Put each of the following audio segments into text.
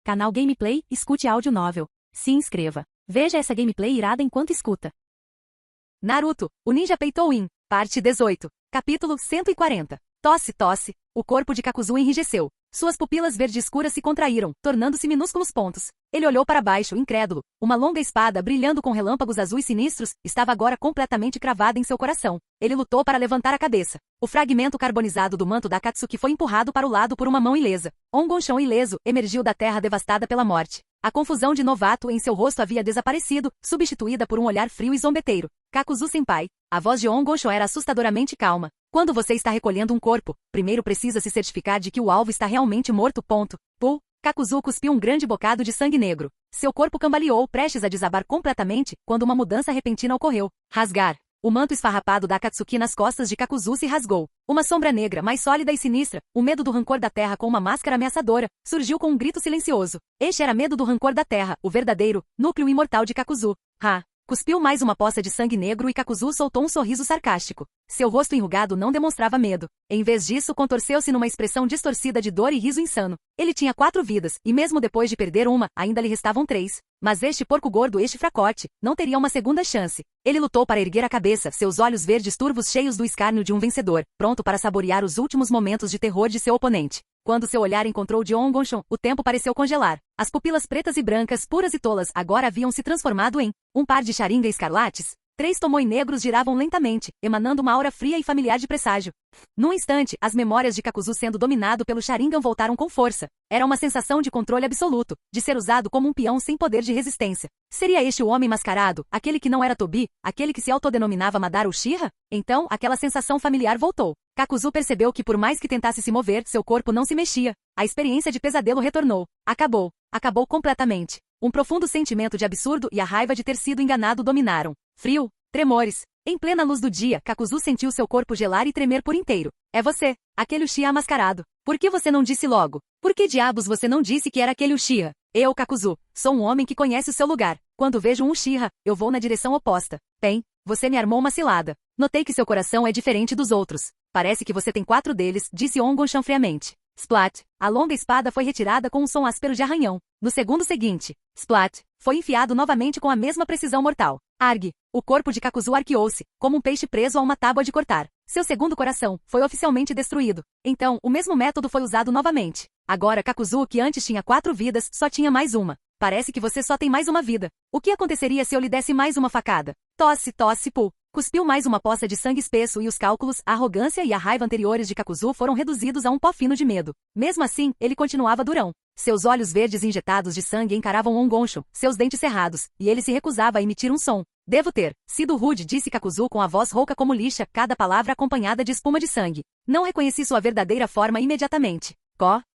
Canal Gameplay, escute áudio novel. Se inscreva. Veja essa gameplay irada enquanto escuta. Naruto, o ninja Peitou-in, parte 18, capítulo 140. Tosse, tosse. O corpo de Kakuzu enrijeceu. Suas pupilas verde escuras se contraíram, tornando-se minúsculos pontos. Ele olhou para baixo, incrédulo. Uma longa espada, brilhando com relâmpagos azuis sinistros, estava agora completamente cravada em seu coração. Ele lutou para levantar a cabeça. O fragmento carbonizado do manto da Akatsuki foi empurrado para o lado por uma mão ilesa. Ongonshon ileso emergiu da terra devastada pela morte. A confusão de novato em seu rosto havia desaparecido, substituída por um olhar frio e zombeteiro. Kakuzu-senpai. A voz de Ongonshon era assustadoramente calma. Quando você está recolhendo um corpo, primeiro precisa se certificar de que o alvo está realmente morto. Kakuzu cuspiu um grande bocado de sangue negro. Seu corpo cambaleou, prestes a desabar completamente, quando uma mudança repentina ocorreu. Rasgar. O manto esfarrapado da Akatsuki nas costas de Kakuzu se rasgou. Uma sombra negra, mais sólida e sinistra, o medo do rancor da terra com uma máscara ameaçadora, surgiu com um grito silencioso. Este era medo do rancor da terra, o verdadeiro núcleo imortal de Kakuzu. Cuspiu mais uma poça de sangue negro e Kakuzu soltou um sorriso sarcástico. Seu rosto enrugado não demonstrava medo. Em vez disso, contorceu-se numa expressão distorcida de dor e riso insano. Ele tinha 4 vidas, e mesmo depois de perder uma, ainda lhe restavam 3. Mas este porco gordo, este fracote, não teria uma segunda chance. Ele lutou para erguer a cabeça, seus olhos verdes turvos cheios do escárnio de um vencedor, pronto para saborear os últimos momentos de terror de seu oponente. Quando seu olhar encontrou o de Ongonshon, o tempo pareceu congelar. As pupilas pretas e brancas, puras e tolas, agora haviam se transformado em um par de Sharingan escarlates. 3 tomoe negros giravam lentamente, emanando uma aura fria e familiar de presságio. Num instante, as memórias de Kakuzu sendo dominado pelo Sharingan voltaram com força. Era uma sensação de controle absoluto, de ser usado como um peão sem poder de resistência. Seria este o homem mascarado, aquele que não era Tobi, aquele que se autodenominava Madara Uchiha? Então, aquela sensação familiar voltou. Kakuzu percebeu que por mais que tentasse se mover, seu corpo não se mexia. A experiência de pesadelo retornou. Acabou. Acabou completamente. Um profundo sentimento de absurdo e a raiva de ter sido enganado dominaram. Frio, tremores. Em plena luz do dia, Kakuzu sentiu seu corpo gelar e tremer por inteiro. É você, aquele Uchiha mascarado. Por que você não disse logo? Por que diabos você não disse que era aquele Uchiha? Eu, Kakuzu, sou um homem que conhece o seu lugar. Quando vejo um Uchiha, eu vou na direção oposta. Bem, você me armou uma cilada. Notei que seu coração é diferente dos outros. Parece que você tem 4 deles, disse Ongonshon friamente. Splat. A longa espada foi retirada com um som áspero de arranhão. No segundo seguinte, Splat. Foi enfiado novamente com a mesma precisão mortal. Arg. O corpo de Kakuzu arqueou-se, como um peixe preso a uma tábua de cortar. Seu segundo coração foi oficialmente destruído. Então, o mesmo método foi usado novamente. Agora Kakuzu, que antes tinha 4 vidas, só tinha mais uma. Parece que você só tem mais uma vida. O que aconteceria se eu lhe desse mais uma facada? Tosse, tosse, Cuspiu mais uma poça de sangue espesso e os cálculos, a arrogância e a raiva anteriores de Kakuzu foram reduzidos a um pó fino de medo. Mesmo assim, ele continuava durão. Seus olhos verdes injetados de sangue encaravam Ongonshon, seus dentes cerrados, e ele se recusava a emitir um som. Devo ter sido rude, disse Kakuzu com a voz rouca como lixa, cada palavra acompanhada de espuma de sangue. Não reconheci sua verdadeira forma imediatamente.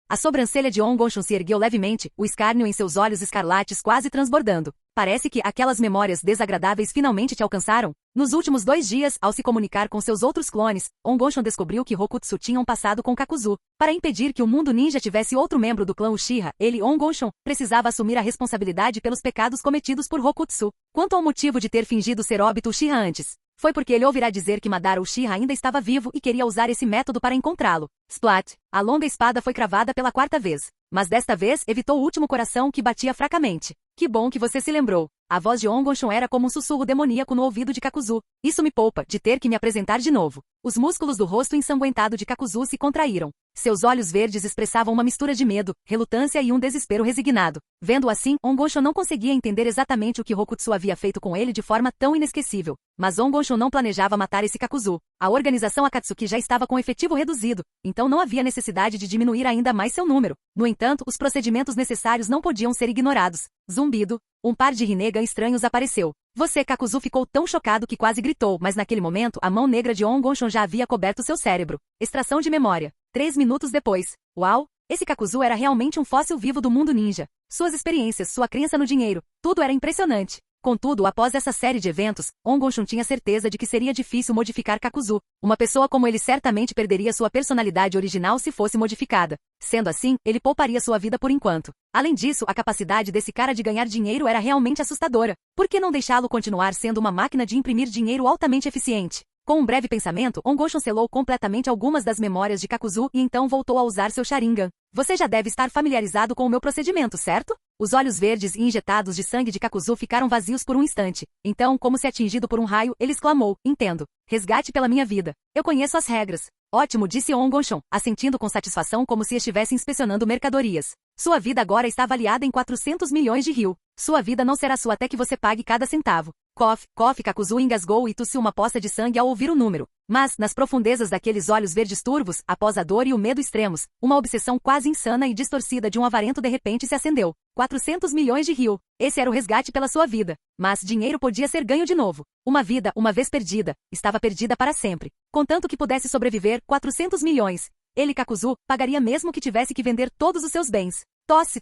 A sobrancelha de Ongonshon se ergueu levemente, o escárnio em seus olhos escarlates quase transbordando. Parece que aquelas memórias desagradáveis finalmente te alcançaram. Nos últimos 2 dias, ao se comunicar com seus outros clones, Ongonshon descobriu que Rokutsu tinha um passado com Kakuzu. Para impedir que o mundo ninja tivesse outro membro do clã Uchiha, ele, Ongonshon, precisava assumir a responsabilidade pelos pecados cometidos por Rokutsu. Quanto ao motivo de ter fingido ser Obito Uchiha antes, foi porque ele ouvirá dizer que Madara Uchiha ainda estava vivo e queria usar esse método para encontrá-lo. Splat. A longa espada foi cravada pela 4ª vez. Mas desta vez evitou o último coração que batia fracamente. Que bom que você se lembrou. A voz de Ongonshon era como um sussurro demoníaco no ouvido de Kakuzu. Isso me poupa de ter que me apresentar de novo. Os músculos do rosto ensanguentado de Kakuzu se contraíram. Seus olhos verdes expressavam uma mistura de medo, relutância e um desespero resignado. Vendo assim, Ongonshon não conseguia entender exatamente o que Rokutsu havia feito com ele de forma tão inesquecível. Mas Ongonshon não planejava matar esse Kakuzu. A organização Akatsuki já estava com efetivo reduzido, então não havia necessidade de diminuir ainda mais seu número. No entanto, os procedimentos necessários não podiam ser ignorados. Zumbido. Um par de Rinnegan estranhos apareceu. Você, Kakuzu, ficou tão chocado que quase gritou, mas naquele momento a mão negra de Ongonshon já havia coberto seu cérebro. Extração de memória. 3 minutos depois. Uau! Esse Kakuzu era realmente um fóssil vivo do mundo ninja. Suas experiências, sua crença no dinheiro, tudo era impressionante. Contudo, após essa série de eventos, Ongonshon tinha certeza de que seria difícil modificar Kakuzu. Uma pessoa como ele certamente perderia sua personalidade original se fosse modificada. Sendo assim, ele pouparia sua vida por enquanto. Além disso, a capacidade desse cara de ganhar dinheiro era realmente assustadora. Por que não deixá-lo continuar sendo uma máquina de imprimir dinheiro altamente eficiente? Com um breve pensamento, Ongonshon selou completamente algumas das memórias de Kakuzu e então voltou a usar seu Sharingan. Você já deve estar familiarizado com o meu procedimento, certo? Os olhos verdes e injetados de sangue de Kakuzu ficaram vazios por um instante. Então, como se atingido por um raio, ele exclamou, entendo. Resgate pela minha vida. Eu conheço as regras. Ótimo, disse Ongonshon, assentindo com satisfação como se estivesse inspecionando mercadorias. Sua vida agora está avaliada em 400 milhões de ryu. Sua vida não será sua até que você pague cada centavo. Cof, Kakuzu engasgou e tossiu uma poça de sangue ao ouvir o número. Mas, nas profundezas daqueles olhos verdes turvos, após a dor e o medo extremos, uma obsessão quase insana e distorcida de um avarento de repente se acendeu. 400 milhões de ryu. Esse era o resgate pela sua vida. Mas dinheiro podia ser ganho de novo. Uma vida, uma vez perdida, estava perdida para sempre. Contanto que pudesse sobreviver, 400 milhões. Ele, Kakuzu, pagaria mesmo que tivesse que vender todos os seus bens. Tosse,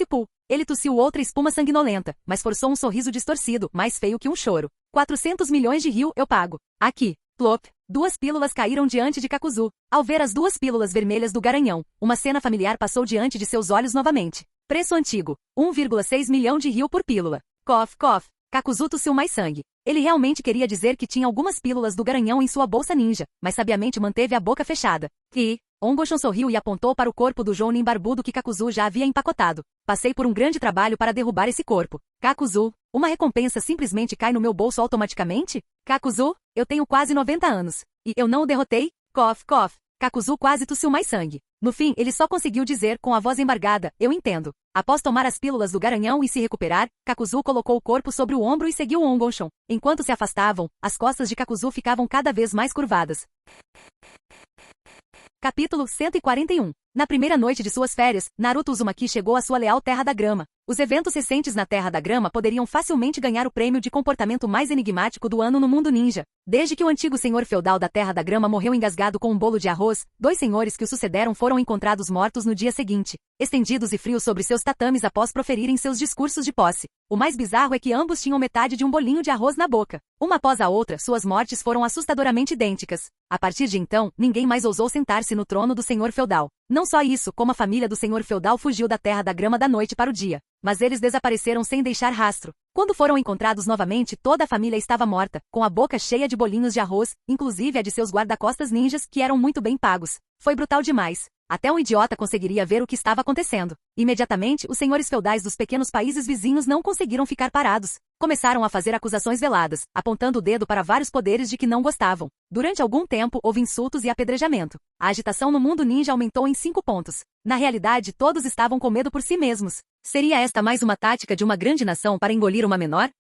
pu. Ele tossiu outra espuma sanguinolenta, mas forçou um sorriso distorcido, mais feio que um choro. 400 milhões de ryu eu pago. Aqui. Plop. 2 pílulas caíram diante de Kakuzu. Ao ver as 2 pílulas vermelhas do garanhão, uma cena familiar passou diante de seus olhos novamente. Preço antigo. 1,6 milhão de ryu por pílula. Cof. Kakuzu tossiu mais sangue. Ele realmente queria dizer que tinha algumas pílulas do garanhão em sua bolsa ninja, mas sabiamente manteve a boca fechada. Ongonshon sorriu e apontou para o corpo do Jounin barbudo que Kakuzu já havia empacotado. Passei por um grande trabalho para derrubar esse corpo. Kakuzu, uma recompensa simplesmente cai no meu bolso automaticamente? Kakuzu, eu tenho quase 90 anos. E eu não o derrotei? Cof. Kakuzu quase tossiu mais sangue. No fim, ele só conseguiu dizer com a voz embargada, eu entendo. Após tomar as pílulas do garanhão e se recuperar, Kakuzu colocou o corpo sobre o ombro e seguiu Ongonshon. Enquanto se afastavam, as costas de Kakuzu ficavam cada vez mais curvadas. Capítulo 141. Na primeira noite de suas férias, Naruto Uzumaki chegou à sua leal Terra da Grama. Os eventos recentes na Terra da Grama poderiam facilmente ganhar o prêmio de comportamento mais enigmático do ano no mundo ninja. Desde que o antigo senhor feudal da Terra da Grama morreu engasgado com um bolo de arroz, 2 senhores que o sucederam foram encontrados mortos no dia seguinte, estendidos e frios sobre seus tatames após proferirem seus discursos de posse. O mais bizarro é que ambos tinham metade de um bolinho de arroz na boca. Uma após a outra, suas mortes foram assustadoramente idênticas. A partir de então, ninguém mais ousou sentar-se no trono do senhor feudal. Não só isso, como a família do senhor feudal fugiu da Terra da Grama da noite para o dia. Mas eles desapareceram sem deixar rastro. Quando foram encontrados novamente, toda a família estava morta, com a boca cheia de bolinhos de arroz, inclusive a de seus guarda-costas ninjas, que eram muito bem pagos. Foi brutal demais. Até um idiota conseguiria ver o que estava acontecendo. Imediatamente, os senhores feudais dos pequenos países vizinhos não conseguiram ficar parados. Começaram a fazer acusações veladas, apontando o dedo para vários poderes de que não gostavam. Durante algum tempo, houve insultos e apedrejamento. A agitação no mundo ninja aumentou em 5 pontos. Na realidade, todos estavam com medo por si mesmos. Seria esta mais uma tática de uma grande nação para engolir uma menor?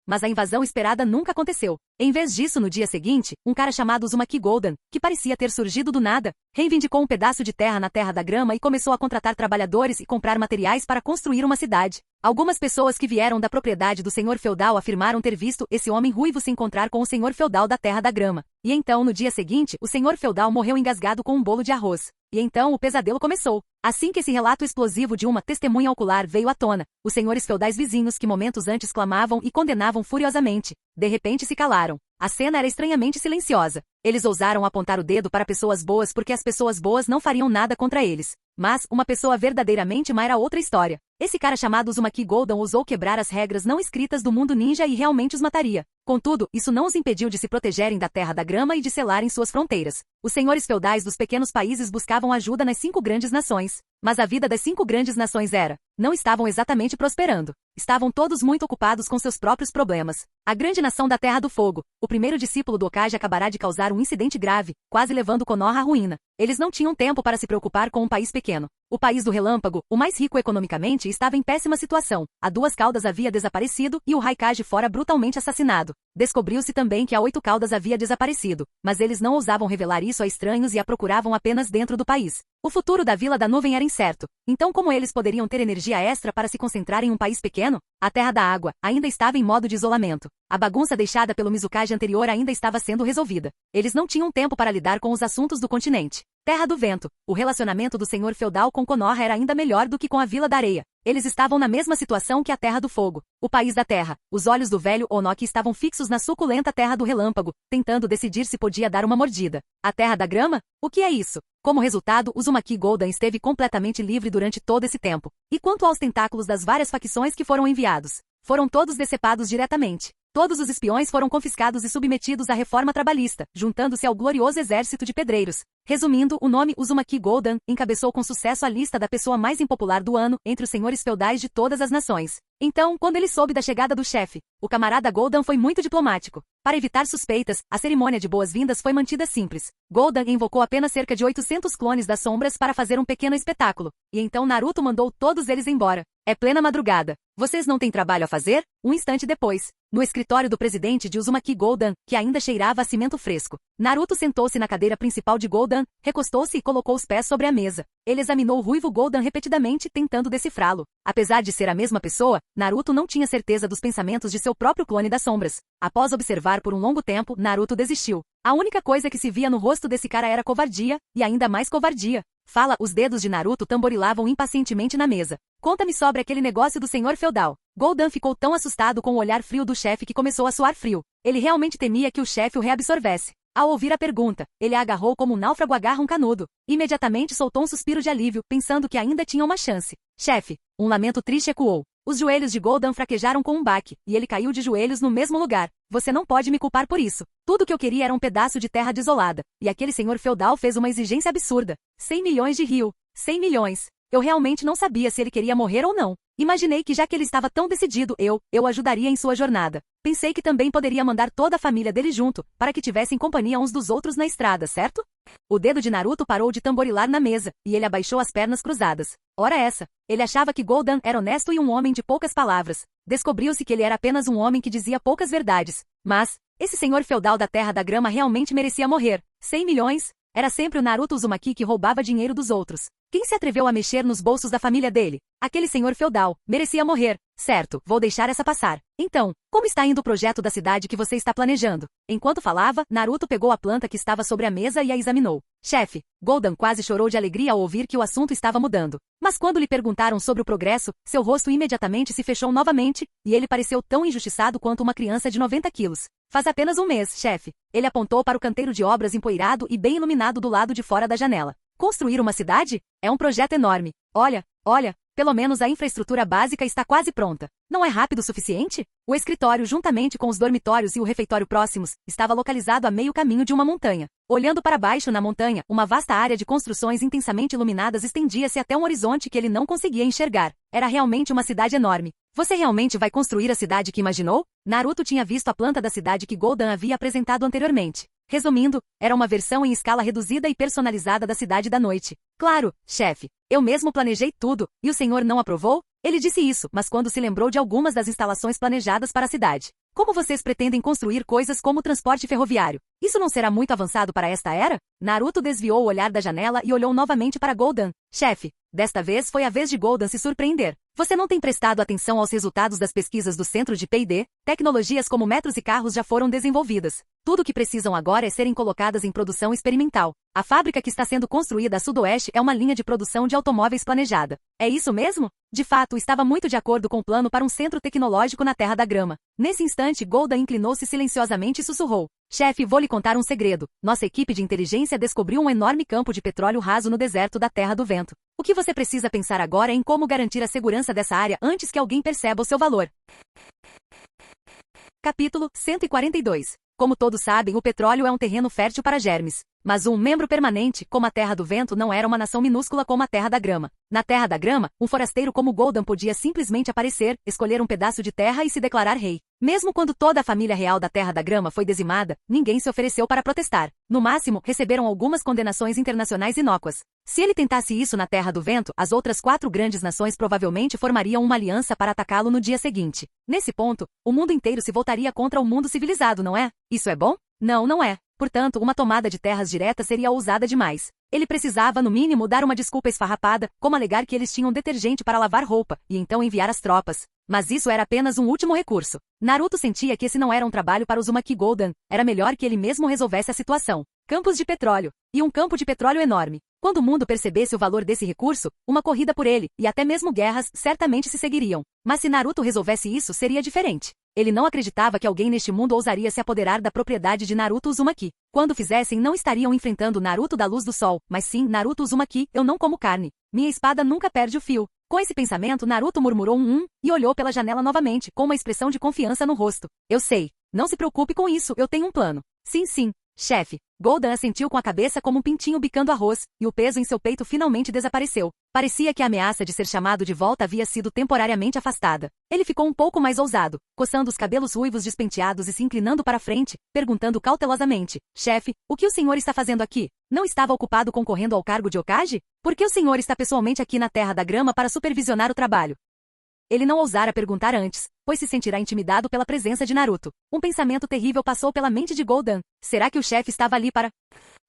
Mas a invasão esperada nunca aconteceu. Em vez disso, no dia seguinte, um cara chamado Uzumaki Golden, que parecia ter surgido do nada, reivindicou um pedaço de terra na Terra da Grama e começou a contratar trabalhadores e comprar materiais para construir uma cidade. Algumas pessoas que vieram da propriedade do senhor feudal afirmaram ter visto esse homem ruivo se encontrar com o senhor feudal da Terra da Grama. E então, no dia seguinte, o senhor feudal morreu engasgado com um bolo de arroz. E então o pesadelo começou. Assim que esse relato explosivo de uma testemunha ocular veio à tona, os senhores feudais vizinhos que momentos antes clamavam e condenavam furiosamente, de repente se calaram. A cena era estranhamente silenciosa. Eles ousaram apontar o dedo para pessoas boas porque as pessoas boas não fariam nada contra eles. Mas, uma pessoa verdadeiramente má era outra história. Esse cara chamado Uzumaki Golden ousou quebrar as regras não escritas do mundo ninja e realmente os mataria. Contudo, isso não os impediu de se protegerem da Terra da Grama e de selarem suas fronteiras. Os senhores feudais dos pequenos países buscavam ajuda nas 5 grandes nações. Mas a vida das 5 grandes nações não estavam exatamente prosperando. Estavam todos muito ocupados com seus próprios problemas. A grande nação da Terra do Fogo, o primeiro discípulo do Hokage acabará de causar um incidente grave, quase levando Konoha à ruína. Eles não tinham tempo para se preocupar com um país pequeno. O país do Relâmpago, o mais rico economicamente, estava em péssima situação. A 2 Caudas havia desaparecido e o Raikage fora brutalmente assassinado. Descobriu-se também que a 8 Caudas havia desaparecido, mas eles não ousavam revelar isso a estranhos e a procuravam apenas dentro do país. O futuro da Vila da Nuvem era incerto. Então como eles poderiam ter energia extra para se concentrar em um país pequeno? A Terra da Água ainda estava em modo de isolamento. A bagunça deixada pelo Mizukage anterior ainda estava sendo resolvida. Eles não tinham tempo para lidar com os assuntos do continente. Terra do Vento. O relacionamento do senhor feudal com Konoha era ainda melhor do que com a Vila da Areia. Eles estavam na mesma situação que a Terra do Fogo. O país da Terra. Os olhos do velho Onoki estavam fixos na suculenta Terra do Relâmpago, tentando decidir se podia dar uma mordida. A Terra da Grama? O que é isso? Como resultado, Uzumaki Golden esteve completamente livre durante todo esse tempo. E quanto aos tentáculos das várias facções que foram enviados? Foram todos decepados diretamente. Todos os espiões foram confiscados e submetidos à reforma trabalhista, juntando-se ao glorioso exército de pedreiros. Resumindo, o nome Uzumaki Golden encabeçou com sucesso a lista da pessoa mais impopular do ano entre os senhores feudais de todas as nações. Então, quando ele soube da chegada do chefe, o camarada Golden foi muito diplomático. Para evitar suspeitas, a cerimônia de boas-vindas foi mantida simples. Golden invocou apenas cerca de 800 clones das sombras para fazer um pequeno espetáculo, e então Naruto mandou todos eles embora. É plena madrugada. Vocês não têm trabalho a fazer? Um instante depois, no escritório do presidente de Uzumaki Golden, que ainda cheirava a cimento fresco, Naruto sentou-se na cadeira principal de Golden, recostou-se e colocou os pés sobre a mesa. Ele examinou o ruivo Golden repetidamente, tentando decifrá-lo. Apesar de ser a mesma pessoa, Naruto não tinha certeza dos pensamentos de seu próprio clone das sombras. Após observar por um longo tempo, Naruto desistiu. A única coisa que se via no rosto desse cara era covardia, e ainda mais covardia. Fala, os dedos de Naruto tamborilavam impacientemente na mesa. Conta-me sobre aquele negócio do senhor feudal. Golden ficou tão assustado com o olhar frio do chefe que começou a suar frio. Ele realmente temia que o chefe o reabsorvesse. Ao ouvir a pergunta, ele a agarrou como um náufrago agarra um canudo. Imediatamente soltou um suspiro de alívio, pensando que ainda tinha uma chance. Chefe, um lamento triste ecoou. Os joelhos de Golden fraquejaram com um baque, e ele caiu de joelhos no mesmo lugar. Você não pode me culpar por isso. Tudo que eu queria era um pedaço de terra desolada, e aquele senhor feudal fez uma exigência absurda. 100 milhões de rio. 100 milhões. Eu realmente não sabia se ele queria morrer ou não. Imaginei que já que ele estava tão decidido, eu ajudaria em sua jornada. Pensei que também poderia mandar toda a família dele junto, para que tivessem companhia uns dos outros na estrada, certo? O dedo de Naruto parou de tamborilar na mesa, e ele abaixou as pernas cruzadas. Ora essa, ele achava que Golden era honesto e um homem de poucas palavras. Descobriu-se que ele era apenas um homem que dizia poucas verdades. Mas, esse senhor feudal da Terra da Grama realmente merecia morrer. 100 milhões? Era sempre o Naruto Uzumaki que roubava dinheiro dos outros. Quem se atreveu a mexer nos bolsos da família dele? Aquele senhor feudal. Merecia morrer. Certo, vou deixar essa passar. Então, como está indo o projeto da cidade que você está planejando? Enquanto falava, Naruto pegou a planta que estava sobre a mesa e a examinou. Chefe, Golden quase chorou de alegria ao ouvir que o assunto estava mudando. Mas quando lhe perguntaram sobre o progresso, seu rosto imediatamente se fechou novamente, e ele pareceu tão injustiçado quanto uma criança de 90 quilos. Faz apenas um mês, chefe. Ele apontou para o canteiro de obras empoeirado e bem iluminado do lado de fora da janela. Construir uma cidade? É um projeto enorme. Olha, pelo menos a infraestrutura básica está quase pronta. Não é rápido o suficiente? O escritório, juntamente com os dormitórios e o refeitório próximos, estava localizado a meio caminho de uma montanha. Olhando para baixo na montanha, uma vasta área de construções intensamente iluminadas estendia-se até um horizonte que ele não conseguia enxergar. Era realmente uma cidade enorme. Você realmente vai construir a cidade que imaginou? Naruto tinha visto a planta da cidade que Golden havia apresentado anteriormente. Resumindo, era uma versão em escala reduzida e personalizada da Cidade da Noite. Claro, chefe, eu mesmo planejei tudo, e o senhor não aprovou? Ele disse isso, mas quando se lembrou de algumas das instalações planejadas para a cidade. Como vocês pretendem construir coisas como o transporte ferroviário? Isso não será muito avançado para esta era? Naruto desviou o olhar da janela e olhou novamente para Golden. Chefe, desta vez foi a vez de Golden se surpreender. Você não tem prestado atenção aos resultados das pesquisas do centro de P&D? Tecnologias como metros e carros já foram desenvolvidas. Tudo o que precisam agora é serem colocadas em produção experimental. A fábrica que está sendo construída a sudoeste é uma linha de produção de automóveis planejada. É isso mesmo? De fato, estava muito de acordo com o plano para um centro tecnológico na Terra da Grama. Nesse instante, Golden inclinou-se silenciosamente e sussurrou. Chefe, vou lhe contar um segredo. Nossa equipe de inteligência descobriu um enorme campo de petróleo raso no deserto da Terra do Vento. O que você precisa pensar agora é em como garantir a segurança dessa área antes que alguém perceba o seu valor. Capítulo 142. Como todos sabem, o petróleo é um terreno fértil para germes. Mas um membro permanente, como a Terra do Vento, não era uma nação minúscula como a Terra da Grama. Na Terra da Grama, um forasteiro como Golden podia simplesmente aparecer, escolher um pedaço de terra e se declarar rei. Mesmo quando toda a família real da Terra da Grama foi dizimada, ninguém se ofereceu para protestar. No máximo, receberam algumas condenações internacionais inócuas. Se ele tentasse isso na Terra do Vento, as outras 4 grandes nações provavelmente formariam uma aliança para atacá-lo no dia seguinte. Nesse ponto, o mundo inteiro se voltaria contra o mundo civilizado, não é? Isso é bom? Não, não é. Portanto, uma tomada de terras direta seria ousada demais. Ele precisava, no mínimo, dar uma desculpa esfarrapada, como alegar que eles tinham detergente para lavar roupa, e então enviar as tropas. Mas isso era apenas um último recurso. Naruto sentia que esse não era um trabalho para Uzumaki Golden, era melhor que ele mesmo resolvesse a situação. Campos de petróleo. E um campo de petróleo enorme. Quando o mundo percebesse o valor desse recurso, uma corrida por ele, e até mesmo guerras, certamente se seguiriam. Mas se Naruto resolvesse isso, seria diferente. Ele não acreditava que alguém neste mundo ousaria se apoderar da propriedade de Naruto Uzumaki. Quando fizessem, não estariam enfrentando Naruto da luz do sol, mas sim Naruto Uzumaki, eu não como carne. Minha espada nunca perde o fio. Com esse pensamento, Naruto murmurou e olhou pela janela novamente, com uma expressão de confiança no rosto. Eu sei. Não se preocupe com isso, eu tenho um plano. Sim, chefe. Goldan assentiu com a cabeça como um pintinho bicando arroz, e o peso em seu peito finalmente desapareceu. Parecia que a ameaça de ser chamado de volta havia sido temporariamente afastada. Ele ficou um pouco mais ousado, coçando os cabelos ruivos despenteados e se inclinando para frente, perguntando cautelosamente: chefe, o que o senhor está fazendo aqui? Não estava ocupado concorrendo ao cargo de Hokage? Por que o senhor está pessoalmente aqui na Terra da Grama para supervisionar o trabalho? Ele não ousara perguntar antes, pois se sentirá intimidado pela presença de Naruto. Um pensamento terrível passou pela mente de Goldan. Será que o chefe estava ali para...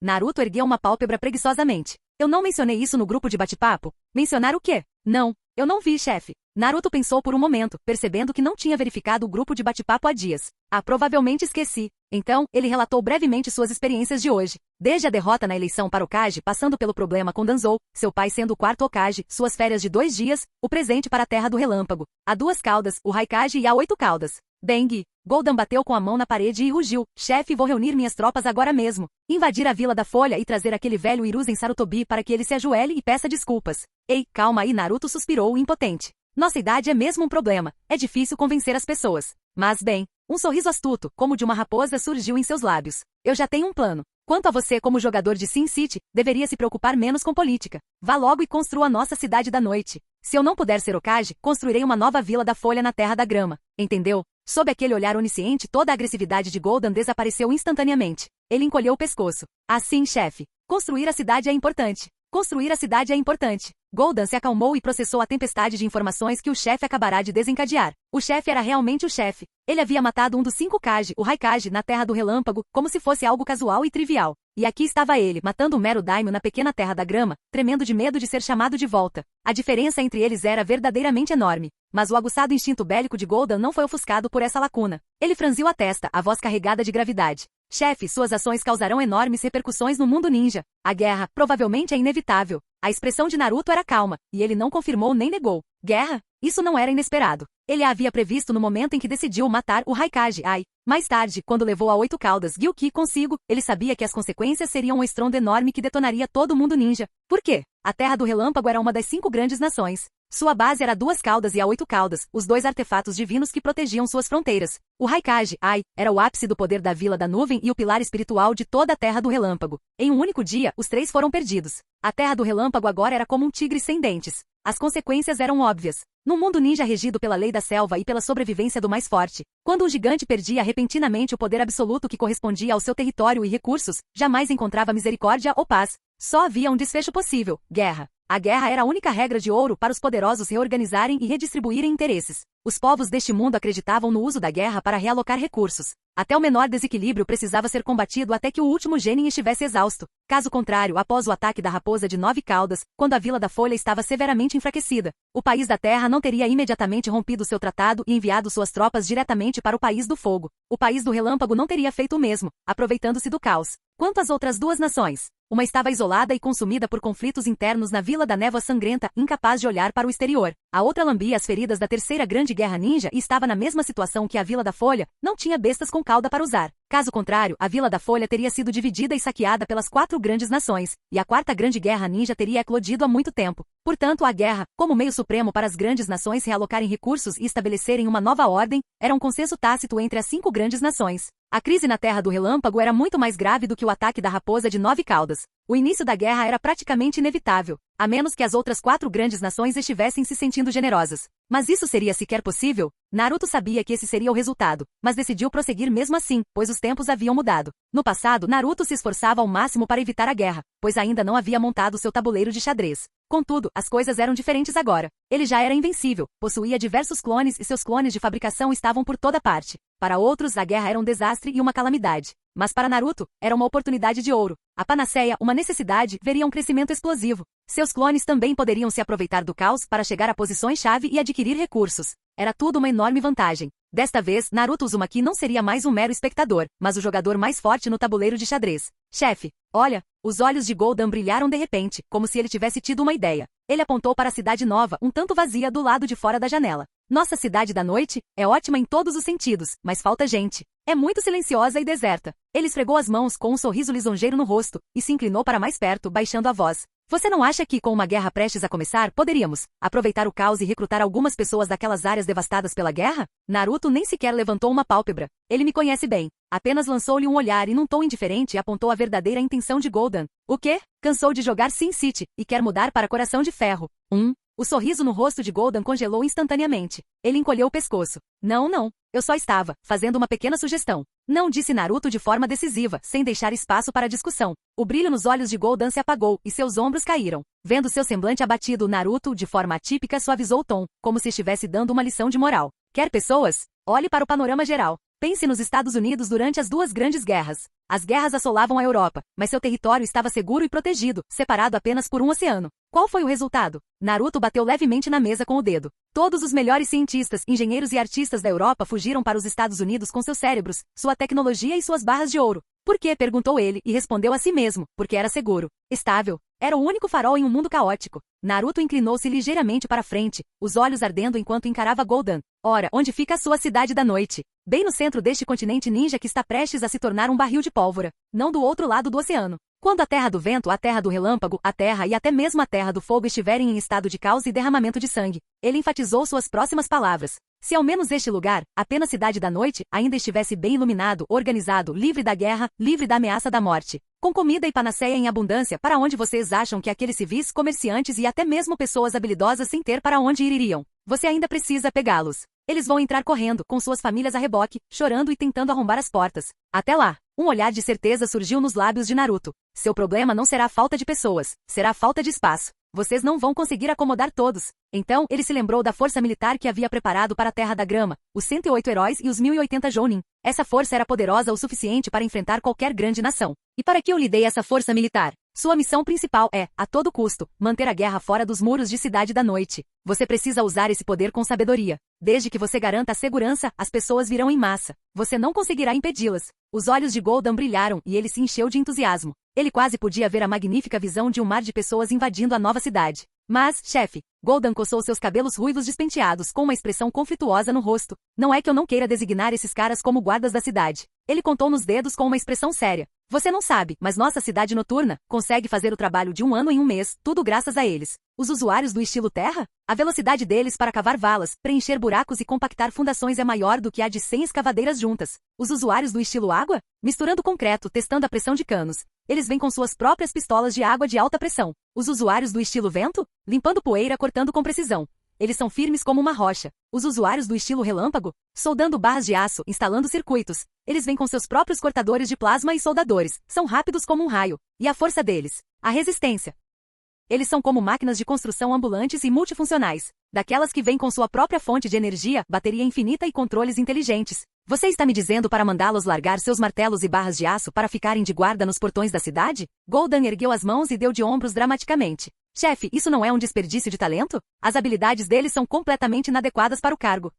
Naruto ergueu uma pálpebra preguiçosamente. Eu não mencionei isso no grupo de bate-papo? Mencionar o quê? Não, eu não vi, chefe. Naruto pensou por um momento, percebendo que não tinha verificado o grupo de bate-papo há dias. Provavelmente esqueci. Então, ele relatou brevemente suas experiências de hoje. Desde a derrota na eleição para Hokage, passando pelo problema com Danzou, seu pai sendo o quarto Hokage, suas férias de 2 dias, o presente para a Terra do Relâmpago, a 2 caudas, o Raikage e a 8 caudas. Dengue. Goldan bateu com a mão na parede e rugiu. Chefe, vou reunir minhas tropas agora mesmo. Invadir a Vila da Folha e trazer aquele velho Hiruzen Sarutobi para que ele se ajoelhe e peça desculpas. Ei, calma aí, Naruto suspirou impotente. Nossa idade é mesmo um problema. É difícil convencer as pessoas. Mas bem, um sorriso astuto, como de uma raposa, surgiu em seus lábios. Eu já tenho um plano. Quanto a você como jogador de Sin City, deveria se preocupar menos com política. Vá logo e construa a nossa cidade da noite. Se eu não puder ser Hokage, construirei uma nova Vila da Folha na Terra da Grama. Entendeu? Sob aquele olhar onisciente, toda a agressividade de Goldan desapareceu instantaneamente. Ele encolheu o pescoço. Assim, chefe. Construir a cidade é importante. Construir a cidade é importante. Goldan se acalmou e processou a tempestade de informações que o chefe acabará de desencadear. O chefe era realmente o chefe. Ele havia matado um dos 5 Kage, o Raikage, na Terra do Relâmpago, como se fosse algo casual e trivial. E aqui estava ele, matando o mero daimyo na pequena Terra da Grama, tremendo de medo de ser chamado de volta. A diferença entre eles era verdadeiramente enorme. Mas o aguçado instinto bélico de Goldan não foi ofuscado por essa lacuna. Ele franziu a testa, a voz carregada de gravidade. Chefe, suas ações causarão enormes repercussões no mundo ninja. A guerra, provavelmente, é inevitável. A expressão de Naruto era calma, e ele não confirmou nem negou. Guerra? Isso não era inesperado. Ele a havia previsto no momento em que decidiu matar o Raikage. Mais tarde, quando levou a 8 caudas Gyuki consigo, ele sabia que as consequências seriam um estrondo enorme que detonaria todo o mundo ninja. Por quê? A Terra do Relâmpago era uma das 5 grandes nações. Sua base era 2 caudas e a 8 caudas, os 2 artefatos divinos que protegiam suas fronteiras. O Raikage, era o ápice do poder da Vila da Nuvem e o pilar espiritual de toda a Terra do Relâmpago. Em um único dia, os 3 foram perdidos. A Terra do Relâmpago agora era como um tigre sem dentes. As consequências eram óbvias. No mundo ninja regido pela lei da selva e pela sobrevivência do mais forte, quando um gigante perdia repentinamente o poder absoluto que correspondia ao seu território e recursos, jamais encontrava misericórdia ou paz. Só havia um desfecho possível: guerra. A guerra era a única regra de ouro para os poderosos reorganizarem e redistribuírem interesses. Os povos deste mundo acreditavam no uso da guerra para realocar recursos. Até o menor desequilíbrio precisava ser combatido até que o último genin estivesse exausto. Caso contrário, após o ataque da raposa de 9 caudas, quando a Vila da Folha estava severamente enfraquecida, o país da Terra não teria imediatamente rompido seu tratado e enviado suas tropas diretamente para o país do fogo. O país do relâmpago não teria feito o mesmo, aproveitando-se do caos. Quanto às outras 2 nações, uma estava isolada e consumida por conflitos internos na Vila da Névoa Sangrenta, incapaz de olhar para o exterior. A outra lambia as feridas da terceira grande guerra ninja e estava na mesma situação que a Vila da Folha, não tinha bestas com cauda para usar. Caso contrário, a Vila da Folha teria sido dividida e saqueada pelas 4 grandes nações, e a quarta grande guerra ninja teria eclodido há muito tempo. Portanto, a guerra, como meio supremo para as grandes nações realocarem recursos e estabelecerem uma nova ordem, era um consenso tácito entre as 5 grandes nações. A crise na Terra do Relâmpago era muito mais grave do que o ataque da raposa de 9 caudas. O início da guerra era praticamente inevitável, a menos que as outras 4 grandes nações estivessem se sentindo generosas. Mas isso seria sequer possível? Naruto sabia que esse seria o resultado, mas decidiu prosseguir mesmo assim, pois os tempos haviam mudado. No passado, Naruto se esforçava ao máximo para evitar a guerra, pois ainda não havia montado seu tabuleiro de xadrez. Contudo, as coisas eram diferentes agora. Ele já era invencível, possuía diversos clones e seus clones de fabricação estavam por toda parte. Para outros, a guerra era um desastre e uma calamidade. Mas para Naruto, era uma oportunidade de ouro. A panaceia, uma necessidade, veria um crescimento explosivo. Seus clones também poderiam se aproveitar do caos para chegar a posições-chave e adquirir recursos. Era tudo uma enorme vantagem. Desta vez, Naruto Uzumaki não seria mais um mero espectador, mas o jogador mais forte no tabuleiro de xadrez. Chefe, olha, os olhos de Goldan brilharam de repente, como se ele tivesse tido uma ideia. Ele apontou para a cidade nova, um tanto vazia do lado de fora da janela. Nossa cidade da noite é ótima em todos os sentidos, mas falta gente. É muito silenciosa e deserta. Ele esfregou as mãos com um sorriso lisonjeiro no rosto, e se inclinou para mais perto, baixando a voz. Você não acha que, com uma guerra prestes a começar, poderíamos aproveitar o caos e recrutar algumas pessoas daquelas áreas devastadas pela guerra? Naruto nem sequer levantou uma pálpebra. Ele me conhece bem. Apenas lançou-lhe um olhar e num tom indiferente apontou a verdadeira intenção de Golden. O quê? Cansou de jogar Sin City e quer mudar para Coração de Ferro. O sorriso no rosto de Golden congelou instantaneamente. Ele encolheu o pescoço. Não. Eu só estava fazendo uma pequena sugestão. Não, disse Naruto de forma decisiva, sem deixar espaço para discussão. O brilho nos olhos de Golden se apagou e seus ombros caíram. Vendo seu semblante abatido, Naruto, de forma atípica, suavizou o tom, como se estivesse dando uma lição de moral. Quer pessoas? Olhe para o panorama geral. Pense nos Estados Unidos durante as duas grandes guerras. As guerras assolavam a Europa, mas seu território estava seguro e protegido, separado apenas por um oceano. Qual foi o resultado? Naruto bateu levemente na mesa com o dedo. Todos os melhores cientistas, engenheiros e artistas da Europa fugiram para os Estados Unidos com seus cérebros, sua tecnologia e suas barras de ouro. Por quê? Perguntou ele e respondeu a si mesmo, porque era seguro, estável. Era o único farol em um mundo caótico. Naruto inclinou-se ligeiramente para frente, os olhos ardendo enquanto encarava Golden. Ora, onde fica a sua cidade da noite? Bem no centro deste continente ninja que está prestes a se tornar um barril de pólvora. Não do outro lado do oceano. Quando a Terra do Vento, a Terra do Relâmpago, a Terra e até mesmo a Terra do Fogo estiverem em estado de caos e derramamento de sangue, ele enfatizou suas próximas palavras. Se ao menos este lugar, apenas Cidade da Noite, ainda estivesse bem iluminado, organizado, livre da guerra, livre da ameaça da morte, com comida e panaceia em abundância, para onde vocês acham que aqueles civis, comerciantes e até mesmo pessoas habilidosas sem ter para onde ir iriam? Você ainda precisa pegá-los. Eles vão entrar correndo, com suas famílias a reboque, chorando e tentando arrombar as portas. Até lá. Um olhar de certeza surgiu nos lábios de Naruto. Seu problema não será a falta de pessoas, será a falta de espaço. Vocês não vão conseguir acomodar todos. Então, ele se lembrou da força militar que havia preparado para a Terra da Grama, os 108 heróis e os 1080 Jounin. Essa força era poderosa o suficiente para enfrentar qualquer grande nação. E para que eu lhe dei essa força militar? Sua missão principal é, a todo custo, manter a guerra fora dos muros de Cidade da Noite. Você precisa usar esse poder com sabedoria. Desde que você garanta a segurança, as pessoas virão em massa. Você não conseguirá impedi-las. Os olhos de Golden brilharam e ele se encheu de entusiasmo. Ele quase podia ver a magnífica visão de um mar de pessoas invadindo a nova cidade. Mas, chefe, Golden coçou seus cabelos ruivos despenteados com uma expressão conflituosa no rosto. Não é que eu não queira designar esses caras como guardas da cidade. Ele contou nos dedos com uma expressão séria. Você não sabe, mas nossa cidade noturna consegue fazer o trabalho de um ano em um mês, tudo graças a eles. Os usuários do estilo terra? A velocidade deles para cavar valas, preencher buracos e compactar fundações é maior do que a de 100 escavadeiras juntas. Os usuários do estilo água? Misturando concreto, testando a pressão de canos. Eles vêm com suas próprias pistolas de água de alta pressão. Os usuários do estilo vento? Limpando poeira, cortando com precisão. Eles são firmes como uma rocha. Os usuários do estilo relâmpago? Soldando barras de aço, instalando circuitos. Eles vêm com seus próprios cortadores de plasma e soldadores. São rápidos como um raio. E a força deles? A resistência. Eles são como máquinas de construção ambulantes e multifuncionais. Daquelas que vêm com sua própria fonte de energia, bateria infinita e controles inteligentes. Você está me dizendo para mandá-los largar seus martelos e barras de aço para ficarem de guarda nos portões da cidade? Golden ergueu as mãos e deu de ombros dramaticamente. Chefe, isso não é um desperdício de talento? As habilidades deles são completamente inadequadas para o cargo.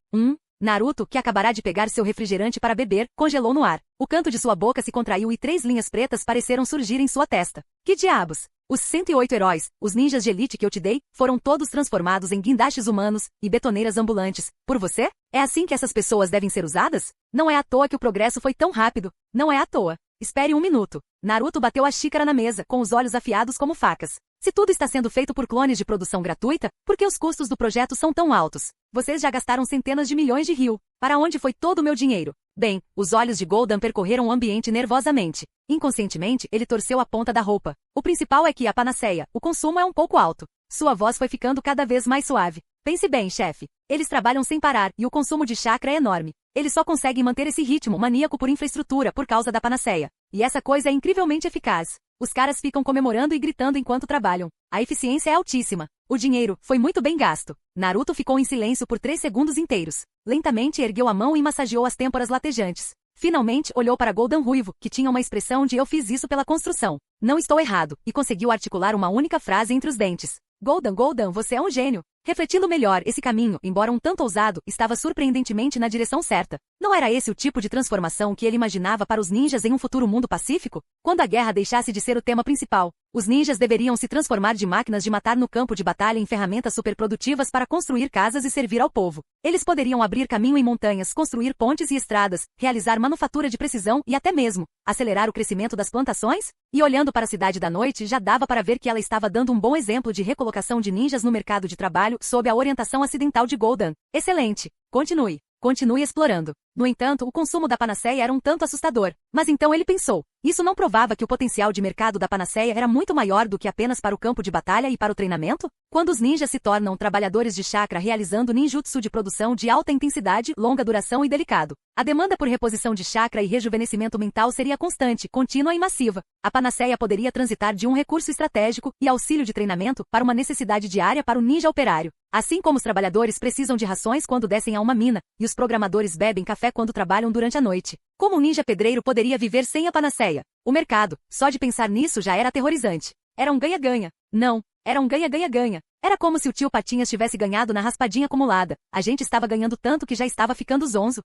Naruto, que acabará de pegar seu refrigerante para beber, congelou no ar. O canto de sua boca se contraiu e 3 linhas pretas pareceram surgir em sua testa. Que diabos? Os 108 heróis, os ninjas de elite que eu te dei, foram todos transformados em guindastes humanos e betoneiras ambulantes. Por você? É assim que essas pessoas devem ser usadas? Não é à toa que o progresso foi tão rápido. Não é à toa. Espere um minuto. Naruto bateu a xícara na mesa, com os olhos afiados como facas. Se tudo está sendo feito por clones de produção gratuita, por que os custos do projeto são tão altos? Vocês já gastaram centenas de milhões de ryu. Para onde foi todo o meu dinheiro? Bem, os olhos de Golden percorreram o ambiente nervosamente. Inconscientemente, ele torceu a ponta da roupa. O principal é que a panaceia, o consumo é um pouco alto. Sua voz foi ficando cada vez mais suave. Pense bem, chefe. Eles trabalham sem parar e o consumo de chakra é enorme. Eles só conseguem manter esse ritmo maníaco por infraestrutura por causa da panaceia. E essa coisa é incrivelmente eficaz. Os caras ficam comemorando e gritando enquanto trabalham. A eficiência é altíssima. O dinheiro foi muito bem gasto. Naruto ficou em silêncio por 3 segundos inteiros. Lentamente ergueu a mão e massageou as têmporas latejantes. Finalmente olhou para Golden Ruivo, que tinha uma expressão de eu fiz isso pela construção. Não estou errado, e conseguiu articular uma única frase entre os dentes. Golden, você é um gênio. Refletindo melhor, esse caminho, embora um tanto ousado, estava surpreendentemente na direção certa. Não era esse o tipo de transformação que ele imaginava para os ninjas em um futuro mundo pacífico? Quando a guerra deixasse de ser o tema principal, Os ninjas deveriam se transformar de máquinas de matar no campo de batalha em ferramentas superprodutivas para construir casas e servir ao povo. Eles poderiam abrir caminho em montanhas, construir pontes e estradas, realizar manufatura de precisão e até mesmo acelerar o crescimento das plantações? E olhando para a cidade da noite, já dava para ver que ela estava dando um bom exemplo de recolocação de ninjas no mercado de trabalho sob a orientação acidental de Goldan. Excelente! Continue. Continue explorando. No entanto, o consumo da panaceia era um tanto assustador. Mas então ele pensou, isso não provava que o potencial de mercado da panaceia era muito maior do que apenas para o campo de batalha e para o treinamento? Quando os ninjas se tornam trabalhadores de chakra realizando ninjutsu de produção de alta intensidade, longa duração e delicado, a demanda por reposição de chakra e rejuvenescimento mental seria constante, contínua e massiva. A panaceia poderia transitar de um recurso estratégico e auxílio de treinamento para uma necessidade diária para o ninja operário. Assim como os trabalhadores precisam de rações quando descem a uma mina, e os programadores bebem café quando trabalham durante a noite. Como um ninja pedreiro poderia viver sem a panaceia? O mercado, só de pensar nisso já era aterrorizante. Era um ganha-ganha. Não, era um ganha-ganha-ganha. Era como se o tio Patinhas tivesse ganhado na raspadinha acumulada. A gente estava ganhando tanto que já estava ficando zonzo.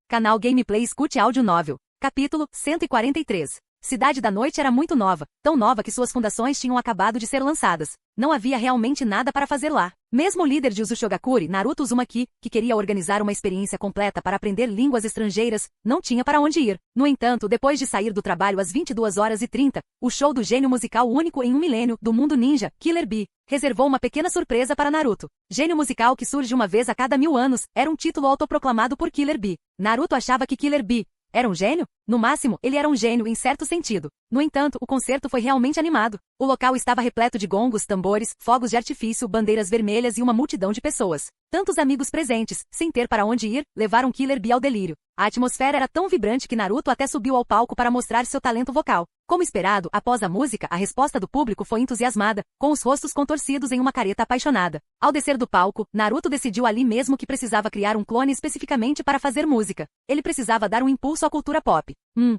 Canal Gameplay escute áudio novel. Capítulo 143. Cidade da Noite era muito nova, tão nova que suas fundações tinham acabado de ser lançadas. Não havia realmente nada para fazer lá. Mesmo o líder de Uzushogakure, Naruto Uzumaki, que queria organizar uma experiência completa para aprender línguas estrangeiras, não tinha para onde ir. No entanto, depois de sair do trabalho às 22h30, o show do gênio musical único em um milênio do mundo ninja, Killer Bee, reservou uma pequena surpresa para Naruto. Gênio musical que surge uma vez a cada 1000 anos, era um título autoproclamado por Killer Bee. Naruto achava que Killer Bee era um gênio? No máximo, ele era um gênio em certo sentido. No entanto, o concerto foi realmente animado. O local estava repleto de gongos, tambores, fogos de artifício, bandeiras vermelhas e uma multidão de pessoas. Tantos amigos presentes, sem ter para onde ir, levaram Killer Bee ao delírio. A atmosfera era tão vibrante que Naruto até subiu ao palco para mostrar seu talento vocal. Como esperado, após a música, a resposta do público foi entusiasmada, com os rostos contorcidos em uma careta apaixonada. Ao descer do palco, Naruto decidiu ali mesmo que precisava criar um clone especificamente para fazer música. Ele precisava dar um impulso à cultura pop.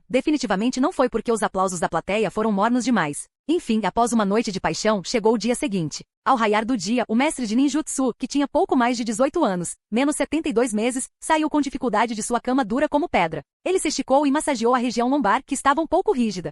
Definitivamente não foi porque os aplausos da plateia foram mornos demais. Enfim, após uma noite de paixão, chegou o dia seguinte. Ao raiar do dia, o mestre de ninjutsu, que tinha pouco mais de 18 anos, menos 72 meses, saiu com dificuldade de sua cama dura como pedra. Ele se esticou e massageou a região lombar, que estava um pouco rígida.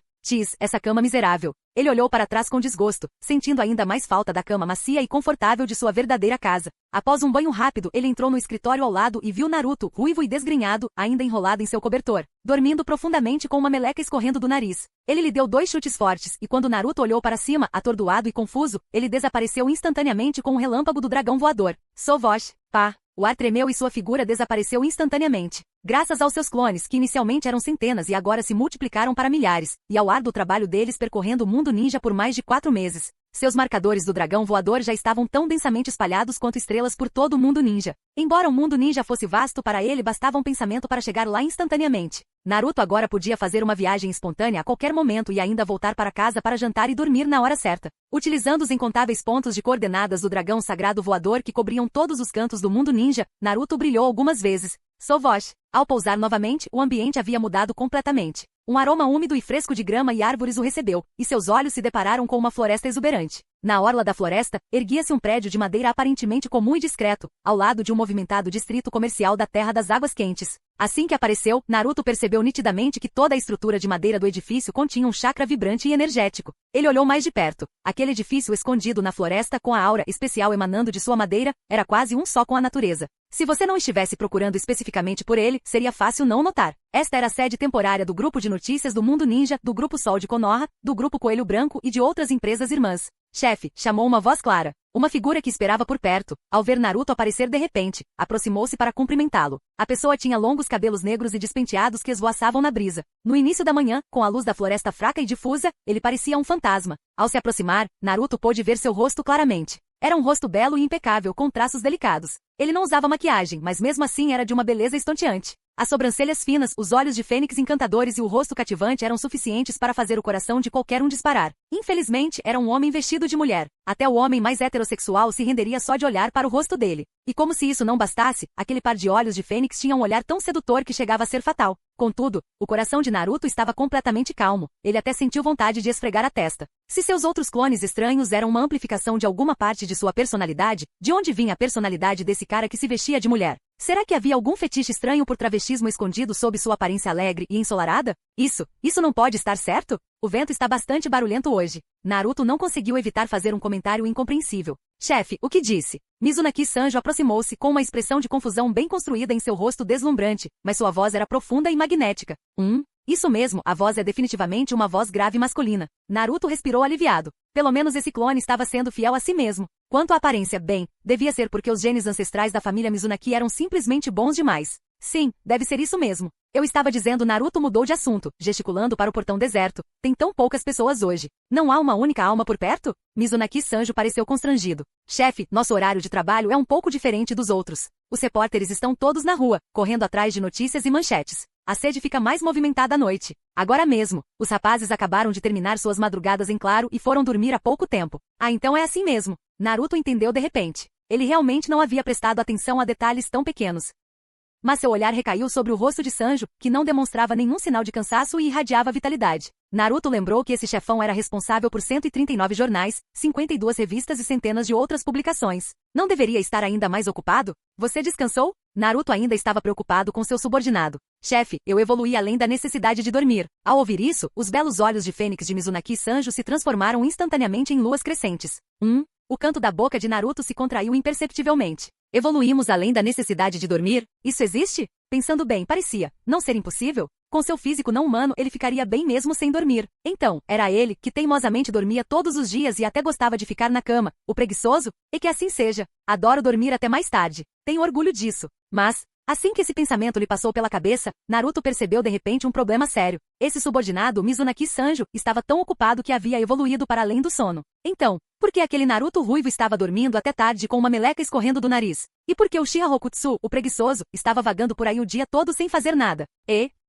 Essa cama miserável. Ele olhou para trás com desgosto, sentindo ainda mais falta da cama macia e confortável de sua verdadeira casa. Após um banho rápido, ele entrou no escritório ao lado e viu Naruto, ruivo e desgrenhado, ainda enrolado em seu cobertor, dormindo profundamente com uma meleca escorrendo do nariz. Ele lhe deu 2 chutes fortes, e quando Naruto olhou para cima, atordoado e confuso, ele desapareceu instantaneamente com um relâmpago do dragão voador. Sovosh, pá! O ar tremeu e sua figura desapareceu instantaneamente. Graças aos seus clones, que inicialmente eram centenas e agora se multiplicaram para milhares, e ao árduo trabalho deles percorrendo o mundo ninja por mais de 4 meses, seus marcadores do dragão voador já estavam tão densamente espalhados quanto estrelas por todo o mundo ninja. Embora o mundo ninja fosse vasto, para ele bastava um pensamento para chegar lá instantaneamente. Naruto agora podia fazer uma viagem espontânea a qualquer momento e ainda voltar para casa para jantar e dormir na hora certa. Utilizando os incontáveis pontos de coordenadas do dragão sagrado voador que cobriam todos os cantos do mundo ninja, Naruto brilhou algumas vezes. Sovosh. Ao pousar novamente, o ambiente havia mudado completamente. Um aroma úmido e fresco de grama e árvores o recebeu, e seus olhos se depararam com uma floresta exuberante. Na orla da floresta, erguia-se um prédio de madeira aparentemente comum e discreto, ao lado de um movimentado distrito comercial da Terra das Águas Quentes. Assim que apareceu, Naruto percebeu nitidamente que toda a estrutura de madeira do edifício continha um chakra vibrante e energético. Ele olhou mais de perto. Aquele edifício escondido na floresta com a aura especial emanando de sua madeira, era quase um só com a natureza. Se você não estivesse procurando especificamente por ele, seria fácil não notar. Esta era a sede temporária do grupo de notícias do Mundo Ninja, do Grupo Sol de Konoha, do Grupo Coelho Branco e de outras empresas irmãs. Chefe, chamou uma voz clara. Uma figura que esperava por perto, ao ver Naruto aparecer de repente, aproximou-se para cumprimentá-lo. A pessoa tinha longos cabelos negros e despenteados que esvoaçavam na brisa. No início da manhã, com a luz da floresta fraca e difusa, ele parecia um fantasma. Ao se aproximar, Naruto pôde ver seu rosto claramente. Era um rosto belo e impecável, com traços delicados. Ele não usava maquiagem, mas mesmo assim era de uma beleza estonteante. As sobrancelhas finas, os olhos de fênix encantadores e o rosto cativante eram suficientes para fazer o coração de qualquer um disparar. Infelizmente, era um homem vestido de mulher. Até o homem mais heterossexual se renderia só de olhar para o rosto dele. E como se isso não bastasse, aquele par de olhos de fênix tinha um olhar tão sedutor que chegava a ser fatal. Contudo, o coração de Naruto estava completamente calmo. Ele até sentiu vontade de esfregar a testa. Se seus outros clones estranhos eram uma amplificação de alguma parte de sua personalidade, de onde vinha a personalidade desse cara que se vestia de mulher? Será que havia algum fetiche estranho por travestismo escondido sob sua aparência alegre e ensolarada? Isso não pode estar certo? O vento está bastante barulhento hoje. Naruto não conseguiu evitar fazer um comentário incompreensível. Chefe, o que disse? Mizunaki Sanjo aproximou-se com uma expressão de confusão bem construída em seu rosto deslumbrante, mas sua voz era profunda e magnética. Isso mesmo, a voz é definitivamente uma voz grave masculina. Naruto respirou aliviado. Pelo menos esse clone estava sendo fiel a si mesmo. Quanto à aparência, bem, devia ser porque os genes ancestrais da família Mizunaki eram simplesmente bons demais. Sim, deve ser isso mesmo. Eu estava dizendo. Naruto mudou de assunto, gesticulando para o portão deserto. Tem tão poucas pessoas hoje. Não há uma única alma por perto? Mizunaki Sanjo pareceu constrangido. Chefe, nosso horário de trabalho é um pouco diferente dos outros. Os repórteres estão todos na rua, correndo atrás de notícias e manchetes. A sede fica mais movimentada à noite. Agora mesmo, os rapazes acabaram de terminar suas madrugadas em claro e foram dormir há pouco tempo. Ah, então é assim mesmo. Naruto entendeu de repente. Ele realmente não havia prestado atenção a detalhes tão pequenos. Mas seu olhar recaiu sobre o rosto de Sanjo, que não demonstrava nenhum sinal de cansaço e irradiava vitalidade. Naruto lembrou que esse chefão era responsável por 139 jornais, 52 revistas e centenas de outras publicações. Não deveria estar ainda mais ocupado? Você descansou? Naruto ainda estava preocupado com seu subordinado. Chefe, eu evoluí além da necessidade de dormir. Ao ouvir isso, os belos olhos de Fênix de Mizunaki Sanjo se transformaram instantaneamente em luas crescentes. O canto da boca de Naruto se contraiu imperceptivelmente. Evoluímos além da necessidade de dormir? Isso existe? Pensando bem, parecia não ser impossível. Com seu físico não humano, ele ficaria bem mesmo sem dormir. Então, era ele que teimosamente dormia todos os dias e até gostava de ficar na cama, o preguiçoso? E que assim seja. Adoro dormir até mais tarde. Tenho orgulho disso. Mas, assim que esse pensamento lhe passou pela cabeça, Naruto percebeu de repente um problema sério. Esse subordinado, Mizunaki Sanjo, estava tão ocupado que havia evoluído para além do sono. Então, por que aquele Naruto ruivo estava dormindo até tarde com uma meleca escorrendo do nariz? E por que o Uchiha Rokutsu, o preguiçoso, estava vagando por aí o dia todo sem fazer nada?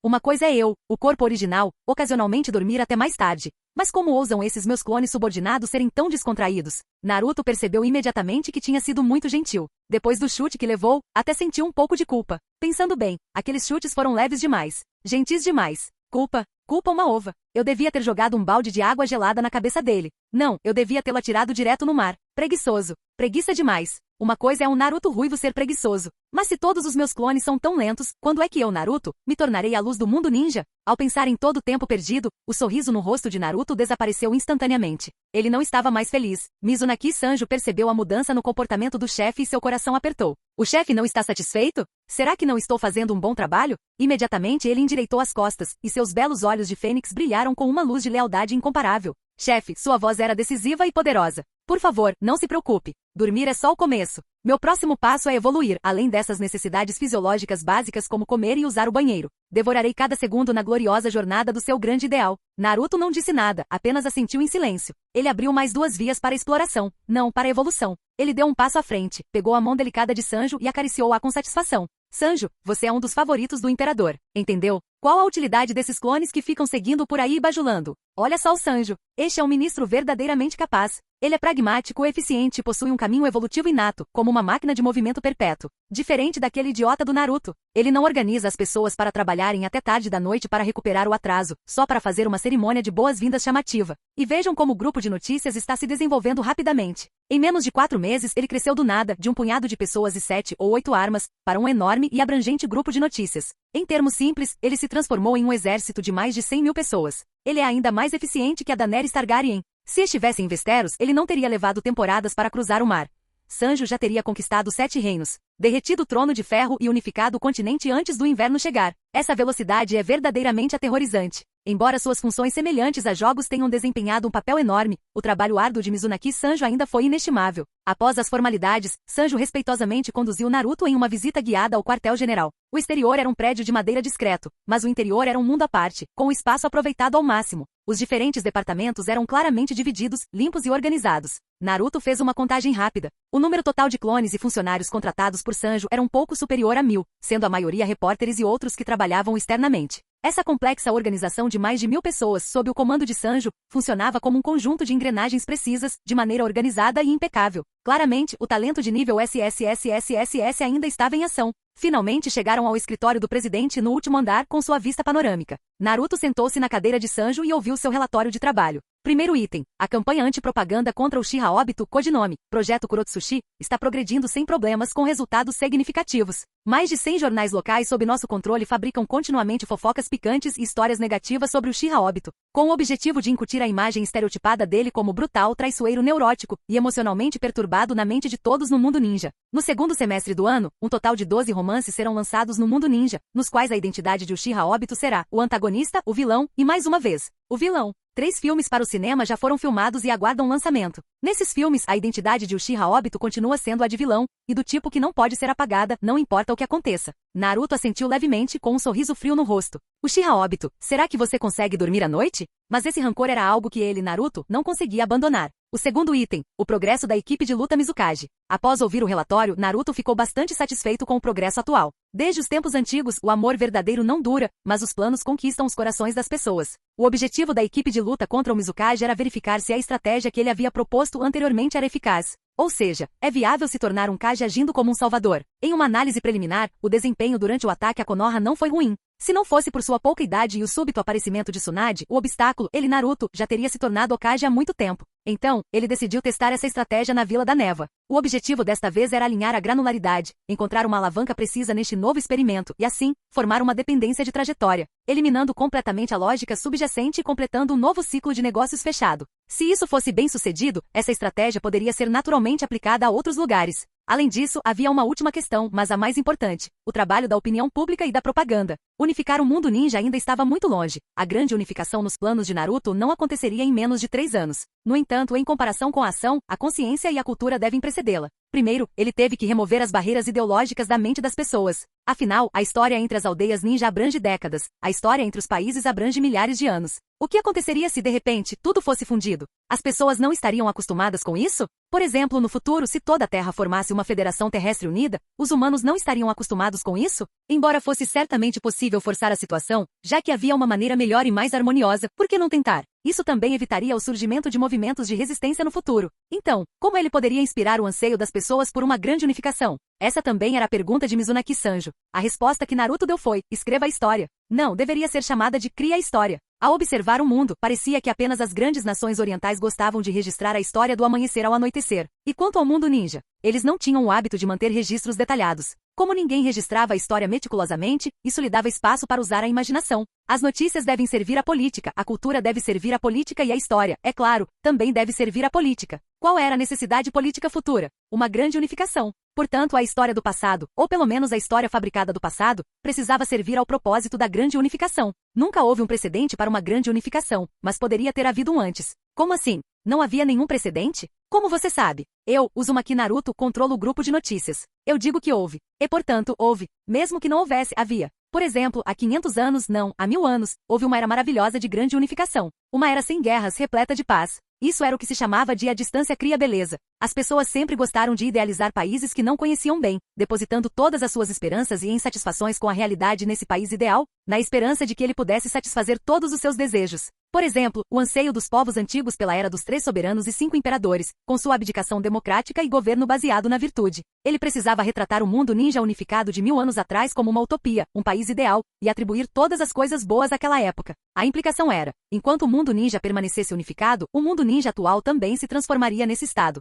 Uma coisa é eu, o corpo original, ocasionalmente dormir até mais tarde. Mas como ousam esses meus clones subordinados serem tão descontraídos? Naruto percebeu imediatamente que tinha sido muito gentil. Depois do chute que levou, até sentiu um pouco de culpa. Pensando bem, aqueles chutes foram leves demais. Gentis demais. Culpa uma ova. Eu devia ter jogado um balde de água gelada na cabeça dele. Não, eu devia tê-lo atirado direto no mar. Preguiçoso. Preguiça demais. Uma coisa é um Naruto ruivo ser preguiçoso. Mas se todos os meus clones são tão lentos, quando é que eu, Naruto, me tornarei a luz do mundo ninja? Ao pensar em todo o tempo perdido, o sorriso no rosto de Naruto desapareceu instantaneamente. Ele não estava mais feliz. Mizunaki Sanjo percebeu a mudança no comportamento do chefe e seu coração apertou. O chefe não está satisfeito? Será que não estou fazendo um bom trabalho? Imediatamente ele endireitou as costas, e seus belos olhos de fênix brilharam com uma luz de lealdade incomparável. Chefe, sua voz era decisiva e poderosa. Por favor, não se preocupe. Dormir é só o começo. Meu próximo passo é evoluir, além dessas necessidades fisiológicas básicas como comer e usar o banheiro. Devorarei cada segundo na gloriosa jornada do seu grande ideal. Naruto não disse nada, apenas assentiu em silêncio. Ele abriu mais duas vias para a exploração, não para a evolução. Ele deu um passo à frente, pegou a mão delicada de Sanjo e acariciou-a com satisfação. Sanjo, você é um dos favoritos do imperador. Entendeu? Qual a utilidade desses clones que ficam seguindo por aí e bajulando? Olha só o Sanjo. Este é um ministro verdadeiramente capaz. Ele é pragmático, eficiente e possui um caminho evolutivo inato, como uma máquina de movimento perpétuo. Diferente daquele idiota do Naruto. Ele não organiza as pessoas para trabalharem até tarde da noite para recuperar o atraso, só para fazer uma cerimônia de boas-vindas chamativa. E vejam como o grupo de notícias está se desenvolvendo rapidamente. Em menos de 4 meses, ele cresceu do nada, de um punhado de pessoas e 7 ou 8 armas, para um enorme e abrangente grupo de notícias. Em termos simples, ele se transformou em um exército de mais de 100 mil pessoas. Ele é ainda mais eficiente que a Daenerys Targaryen. Se estivesse em Westeros, ele não teria levado temporadas para cruzar o mar. Sanjo já teria conquistado 7 reinos, derretido o trono de ferro e unificado o continente antes do inverno chegar. Essa velocidade é verdadeiramente aterrorizante. Embora suas funções semelhantes a jogos tenham desempenhado um papel enorme, o trabalho árduo de Mizunaki Sanjo ainda foi inestimável. Após as formalidades, Sanjo respeitosamente conduziu Naruto em uma visita guiada ao quartel-general. O exterior era um prédio de madeira discreto, mas o interior era um mundo à parte, com o espaço aproveitado ao máximo. Os diferentes departamentos eram claramente divididos, limpos e organizados. Naruto fez uma contagem rápida. O número total de clones e funcionários contratados por Sanjo era um pouco superior a 1000, sendo a maioria repórteres e outros que trabalhavam externamente. Essa complexa organização de mais de 1000 pessoas sob o comando de Sanjo funcionava como um conjunto de engrenagens precisas, de maneira organizada e impecável. Claramente, o talento de nível SSSSSS ainda estava em ação. Finalmente chegaram ao escritório do presidente no último andar com sua vista panorâmica. Naruto sentou-se na cadeira de Sanjo e ouviu seu relatório de trabalho. Primeiro item. A campanha antipropaganda contra o Uchiha Obito, codinome Projeto Kurotsushi, está progredindo sem problemas com resultados significativos. Mais de 100 jornais locais sob nosso controle fabricam continuamente fofocas picantes e histórias negativas sobre o Uchiha Obito, com o objetivo de incutir a imagem estereotipada dele como brutal, traiçoeiro, neurótico e emocionalmente perturbado na mente de todos no mundo ninja. No segundo semestre do ano, um total de 12 romances serão lançados no mundo ninja, nos quais a identidade de Uchiha Obito será o antagonista, o vilão e, mais uma vez, o vilão. 3 filmes para o cinema já foram filmados e aguardam lançamento. Nesses filmes, a identidade de Uchiha Obito continua sendo a de vilão, e do tipo que não pode ser apagada, não importa o que aconteça. Naruto assentiu levemente com um sorriso frio no rosto. Uchiha Obito, será que você consegue dormir à noite? Mas esse rancor era algo que ele, Naruto, não conseguia abandonar. O segundo item, o progresso da equipe de luta Mizukage. Após ouvir o relatório, Naruto ficou bastante satisfeito com o progresso atual. Desde os tempos antigos, o amor verdadeiro não dura, mas os planos conquistam os corações das pessoas. O objetivo da equipe de luta contra o Mizukage era verificar se a estratégia que ele havia proposto anteriormente era eficaz. Ou seja, é viável se tornar um Kage agindo como um salvador. Em uma análise preliminar, o desempenho durante o ataque a Konoha não foi ruim. Se não fosse por sua pouca idade e o súbito aparecimento de Tsunade, o obstáculo, ele Naruto, já teria se tornado Hokage há muito tempo. Então, ele decidiu testar essa estratégia na Vila da Névoa. O objetivo desta vez era alinhar a granularidade, encontrar uma alavanca precisa neste novo experimento e, assim, formar uma dependência de trajetória, eliminando completamente a lógica subjacente e completando um novo ciclo de negócios fechado. Se isso fosse bem sucedido, essa estratégia poderia ser naturalmente aplicada a outros lugares. Além disso, havia uma última questão, mas a mais importante: o trabalho da opinião pública e da propaganda. Unificar o mundo ninja ainda estava muito longe. A grande unificação nos planos de Naruto não aconteceria em menos de 3 anos. No entanto, em comparação com a ação, a consciência e a cultura devem precedê-la. Primeiro, ele teve que remover as barreiras ideológicas da mente das pessoas. Afinal, a história entre as aldeias ninja abrange décadas, a história entre os países abrange milhares de anos. O que aconteceria se, de repente, tudo fosse fundido? As pessoas não estariam acostumadas com isso? Por exemplo, no futuro, se toda a Terra formasse uma federação terrestre unida, os humanos não estariam acostumados com isso? Embora fosse certamente possível forçar a situação, já que havia uma maneira melhor e mais harmoniosa, por que não tentar? Isso também evitaria o surgimento de movimentos de resistência no futuro. Então, como ele poderia inspirar o anseio das pessoas por uma grande unificação? Essa também era a pergunta de Mizunaki Sanjo. A resposta que Naruto deu foi: escreva a história. Não, deveria ser chamada de cria a história. Ao observar o mundo, parecia que apenas as grandes nações orientais gostavam de registrar a história do amanhecer ao anoitecer. E quanto ao mundo ninja, eles não tinham o hábito de manter registros detalhados. Como ninguém registrava a história meticulosamente, isso lhe dava espaço para usar a imaginação. As notícias devem servir à política, a cultura deve servir à política e a história, é claro, também deve servir à política. Qual era a necessidade política futura? Uma grande unificação. Portanto, a história do passado, ou pelo menos a história fabricada do passado, precisava servir ao propósito da grande unificação. Nunca houve um precedente para uma grande unificação, mas poderia ter havido um antes. Como assim? Não havia nenhum precedente? Como você sabe? Eu, Uzumaki Naruto, controlo o grupo de notícias. Eu digo que houve. E portanto, houve. Mesmo que não houvesse, havia. Por exemplo, há 500 anos, não, há 1000 anos, houve uma era maravilhosa de grande unificação. Uma era sem guerras, repleta de paz. Isso era o que se chamava de a distância cria beleza. As pessoas sempre gostaram de idealizar países que não conheciam bem, depositando todas as suas esperanças e insatisfações com a realidade nesse país ideal, na esperança de que ele pudesse satisfazer todos os seus desejos. Por exemplo, o anseio dos povos antigos pela era dos 3 soberanos e 5 imperadores, com sua abdicação democrática e governo baseado na virtude. Ele precisava retratar o mundo ninja unificado de 1000 anos atrás como uma utopia, um país ideal, e atribuir todas as coisas boas àquela época. A implicação era: enquanto o mundo ninja permanecesse unificado, o mundo ninja atual também se transformaria nesse estado.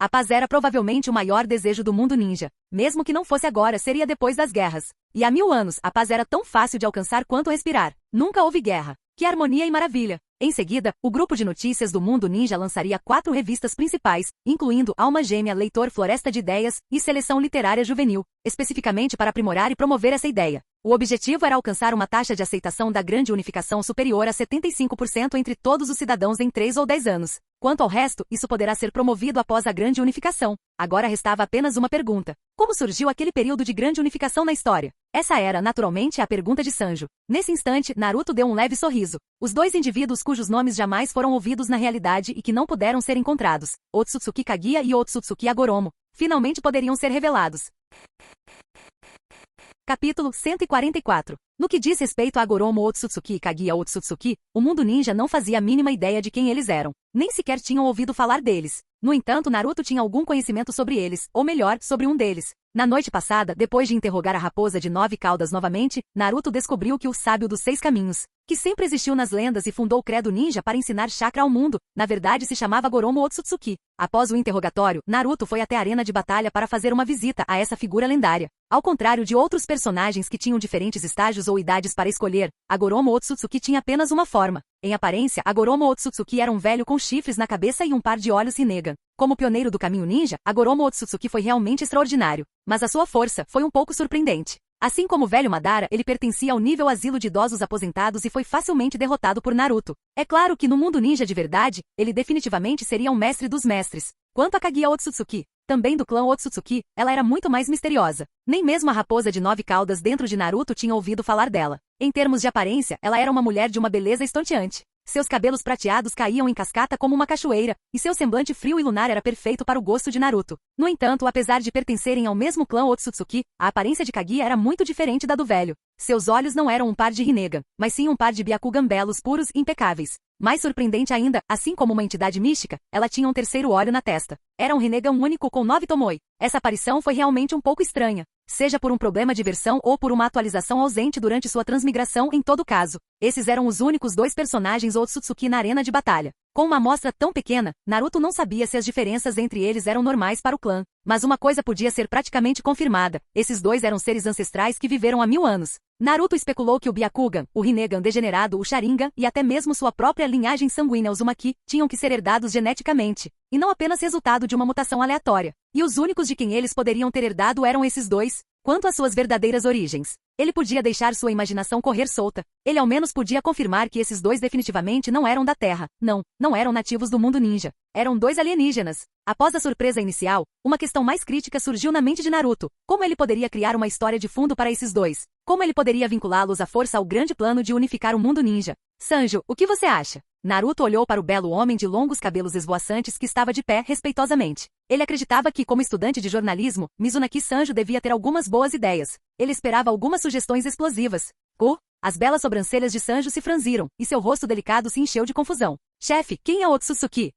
A paz era provavelmente o maior desejo do mundo ninja. Mesmo que não fosse agora, seria depois das guerras. E há 1000 anos, a paz era tão fácil de alcançar quanto respirar. Nunca houve guerra. Que harmonia e maravilha! Em seguida, o grupo de notícias do mundo ninja lançaria 4 revistas principais, incluindo Alma Gêmea, Leitor, Floresta de Ideias e Seleção Literária Juvenil, especificamente para aprimorar e promover essa ideia. O objetivo era alcançar uma taxa de aceitação da grande unificação superior a 75% entre todos os cidadãos em 3 ou 10 anos. Quanto ao resto, isso poderá ser promovido após a grande unificação. Agora restava apenas uma pergunta: como surgiu aquele período de grande unificação na história? Essa era, naturalmente, a pergunta de Sanjo. Nesse instante, Naruto deu um leve sorriso. Os 2 indivíduos cujos nomes jamais foram ouvidos na realidade e que não puderam ser encontrados, Otsutsuki Kaguya e Otsutsuki Agoromo, finalmente poderiam ser revelados. Capítulo 144. No que diz respeito a Agoromo Otsutsuki e Kaguya Otsutsuki, o mundo ninja não fazia a mínima ideia de quem eles eram. Nem sequer tinham ouvido falar deles. No entanto, Naruto tinha algum conhecimento sobre eles, ou melhor, sobre um deles. Na noite passada, depois de interrogar a raposa de 9 caudas novamente, Naruto descobriu que o sábio dos 6 caminhos, que sempre existiu nas lendas e fundou o credo ninja para ensinar chakra ao mundo, na verdade se chamava Goromo Otsutsuki. Após o interrogatório, Naruto foi até a arena de batalha para fazer uma visita a essa figura lendária. Ao contrário de outros personagens que tinham diferentes estágios ou idades para escolher, a Goromo Otsutsuki tinha apenas uma forma. Em aparência, a Goromo Otsutsuki era um velho com chifres na cabeça e um par de olhos Rinnegan. Como pioneiro do caminho ninja, a Goromo Otsutsuki foi realmente extraordinário, mas a sua força foi um pouco surpreendente. Assim como o velho Madara, ele pertencia ao nível asilo de idosos aposentados e foi facilmente derrotado por Naruto. É claro que no mundo ninja de verdade, ele definitivamente seria um mestre dos mestres. Quanto a Kaguya Otsutsuki, também do clã Otsutsuki, ela era muito mais misteriosa. Nem mesmo a raposa de 9 caudas dentro de Naruto tinha ouvido falar dela. Em termos de aparência, ela era uma mulher de uma beleza estonteante. Seus cabelos prateados caíam em cascata como uma cachoeira, e seu semblante frio e lunar era perfeito para o gosto de Naruto. No entanto, apesar de pertencerem ao mesmo clã Otsutsuki, a aparência de Kaguya era muito diferente da do velho. Seus olhos não eram um par de Rinnegan, mas sim um par de Byakugan belos puros e impecáveis. Mais surpreendente ainda, assim como uma entidade mística, ela tinha um terceiro olho na testa. Era um Rinnegan único com 9 Tomoe. Essa aparição foi realmente um pouco estranha. Seja por um problema de versão ou por uma atualização ausente durante sua transmigração, em todo caso, esses eram os únicos 2 personagens Otsutsuki na arena de batalha. Com uma amostra tão pequena, Naruto não sabia se as diferenças entre eles eram normais para o clã. Mas uma coisa podia ser praticamente confirmada: esses 2 eram seres ancestrais que viveram há 1000 anos. Naruto especulou que o Byakugan, o Rinnegan degenerado, o Sharingan e até mesmo sua própria linhagem sanguínea Uzumaki tinham que ser herdados geneticamente, e não apenas resultado de uma mutação aleatória. E os únicos de quem eles poderiam ter herdado eram esses 2. Quanto às suas verdadeiras origens, ele podia deixar sua imaginação correr solta. Ele ao menos podia confirmar que esses 2 definitivamente não eram da Terra. Não eram nativos do mundo ninja. Eram 2 alienígenas. Após a surpresa inicial, uma questão mais crítica surgiu na mente de Naruto. Como ele poderia criar uma história de fundo para esses 2? Como ele poderia vinculá-los à força ao grande plano de unificar o mundo ninja? Sanjo, o que você acha? Naruto olhou para o belo homem de longos cabelos esvoaçantes que estava de pé respeitosamente. Ele acreditava que, como estudante de jornalismo, Mizunaki Sanjo devia ter algumas boas ideias. Ele esperava algumas sugestões explosivas. As belas sobrancelhas de Sanjo se franziram, e seu rosto delicado se encheu de confusão. Chefe, quem é Otsutsuki?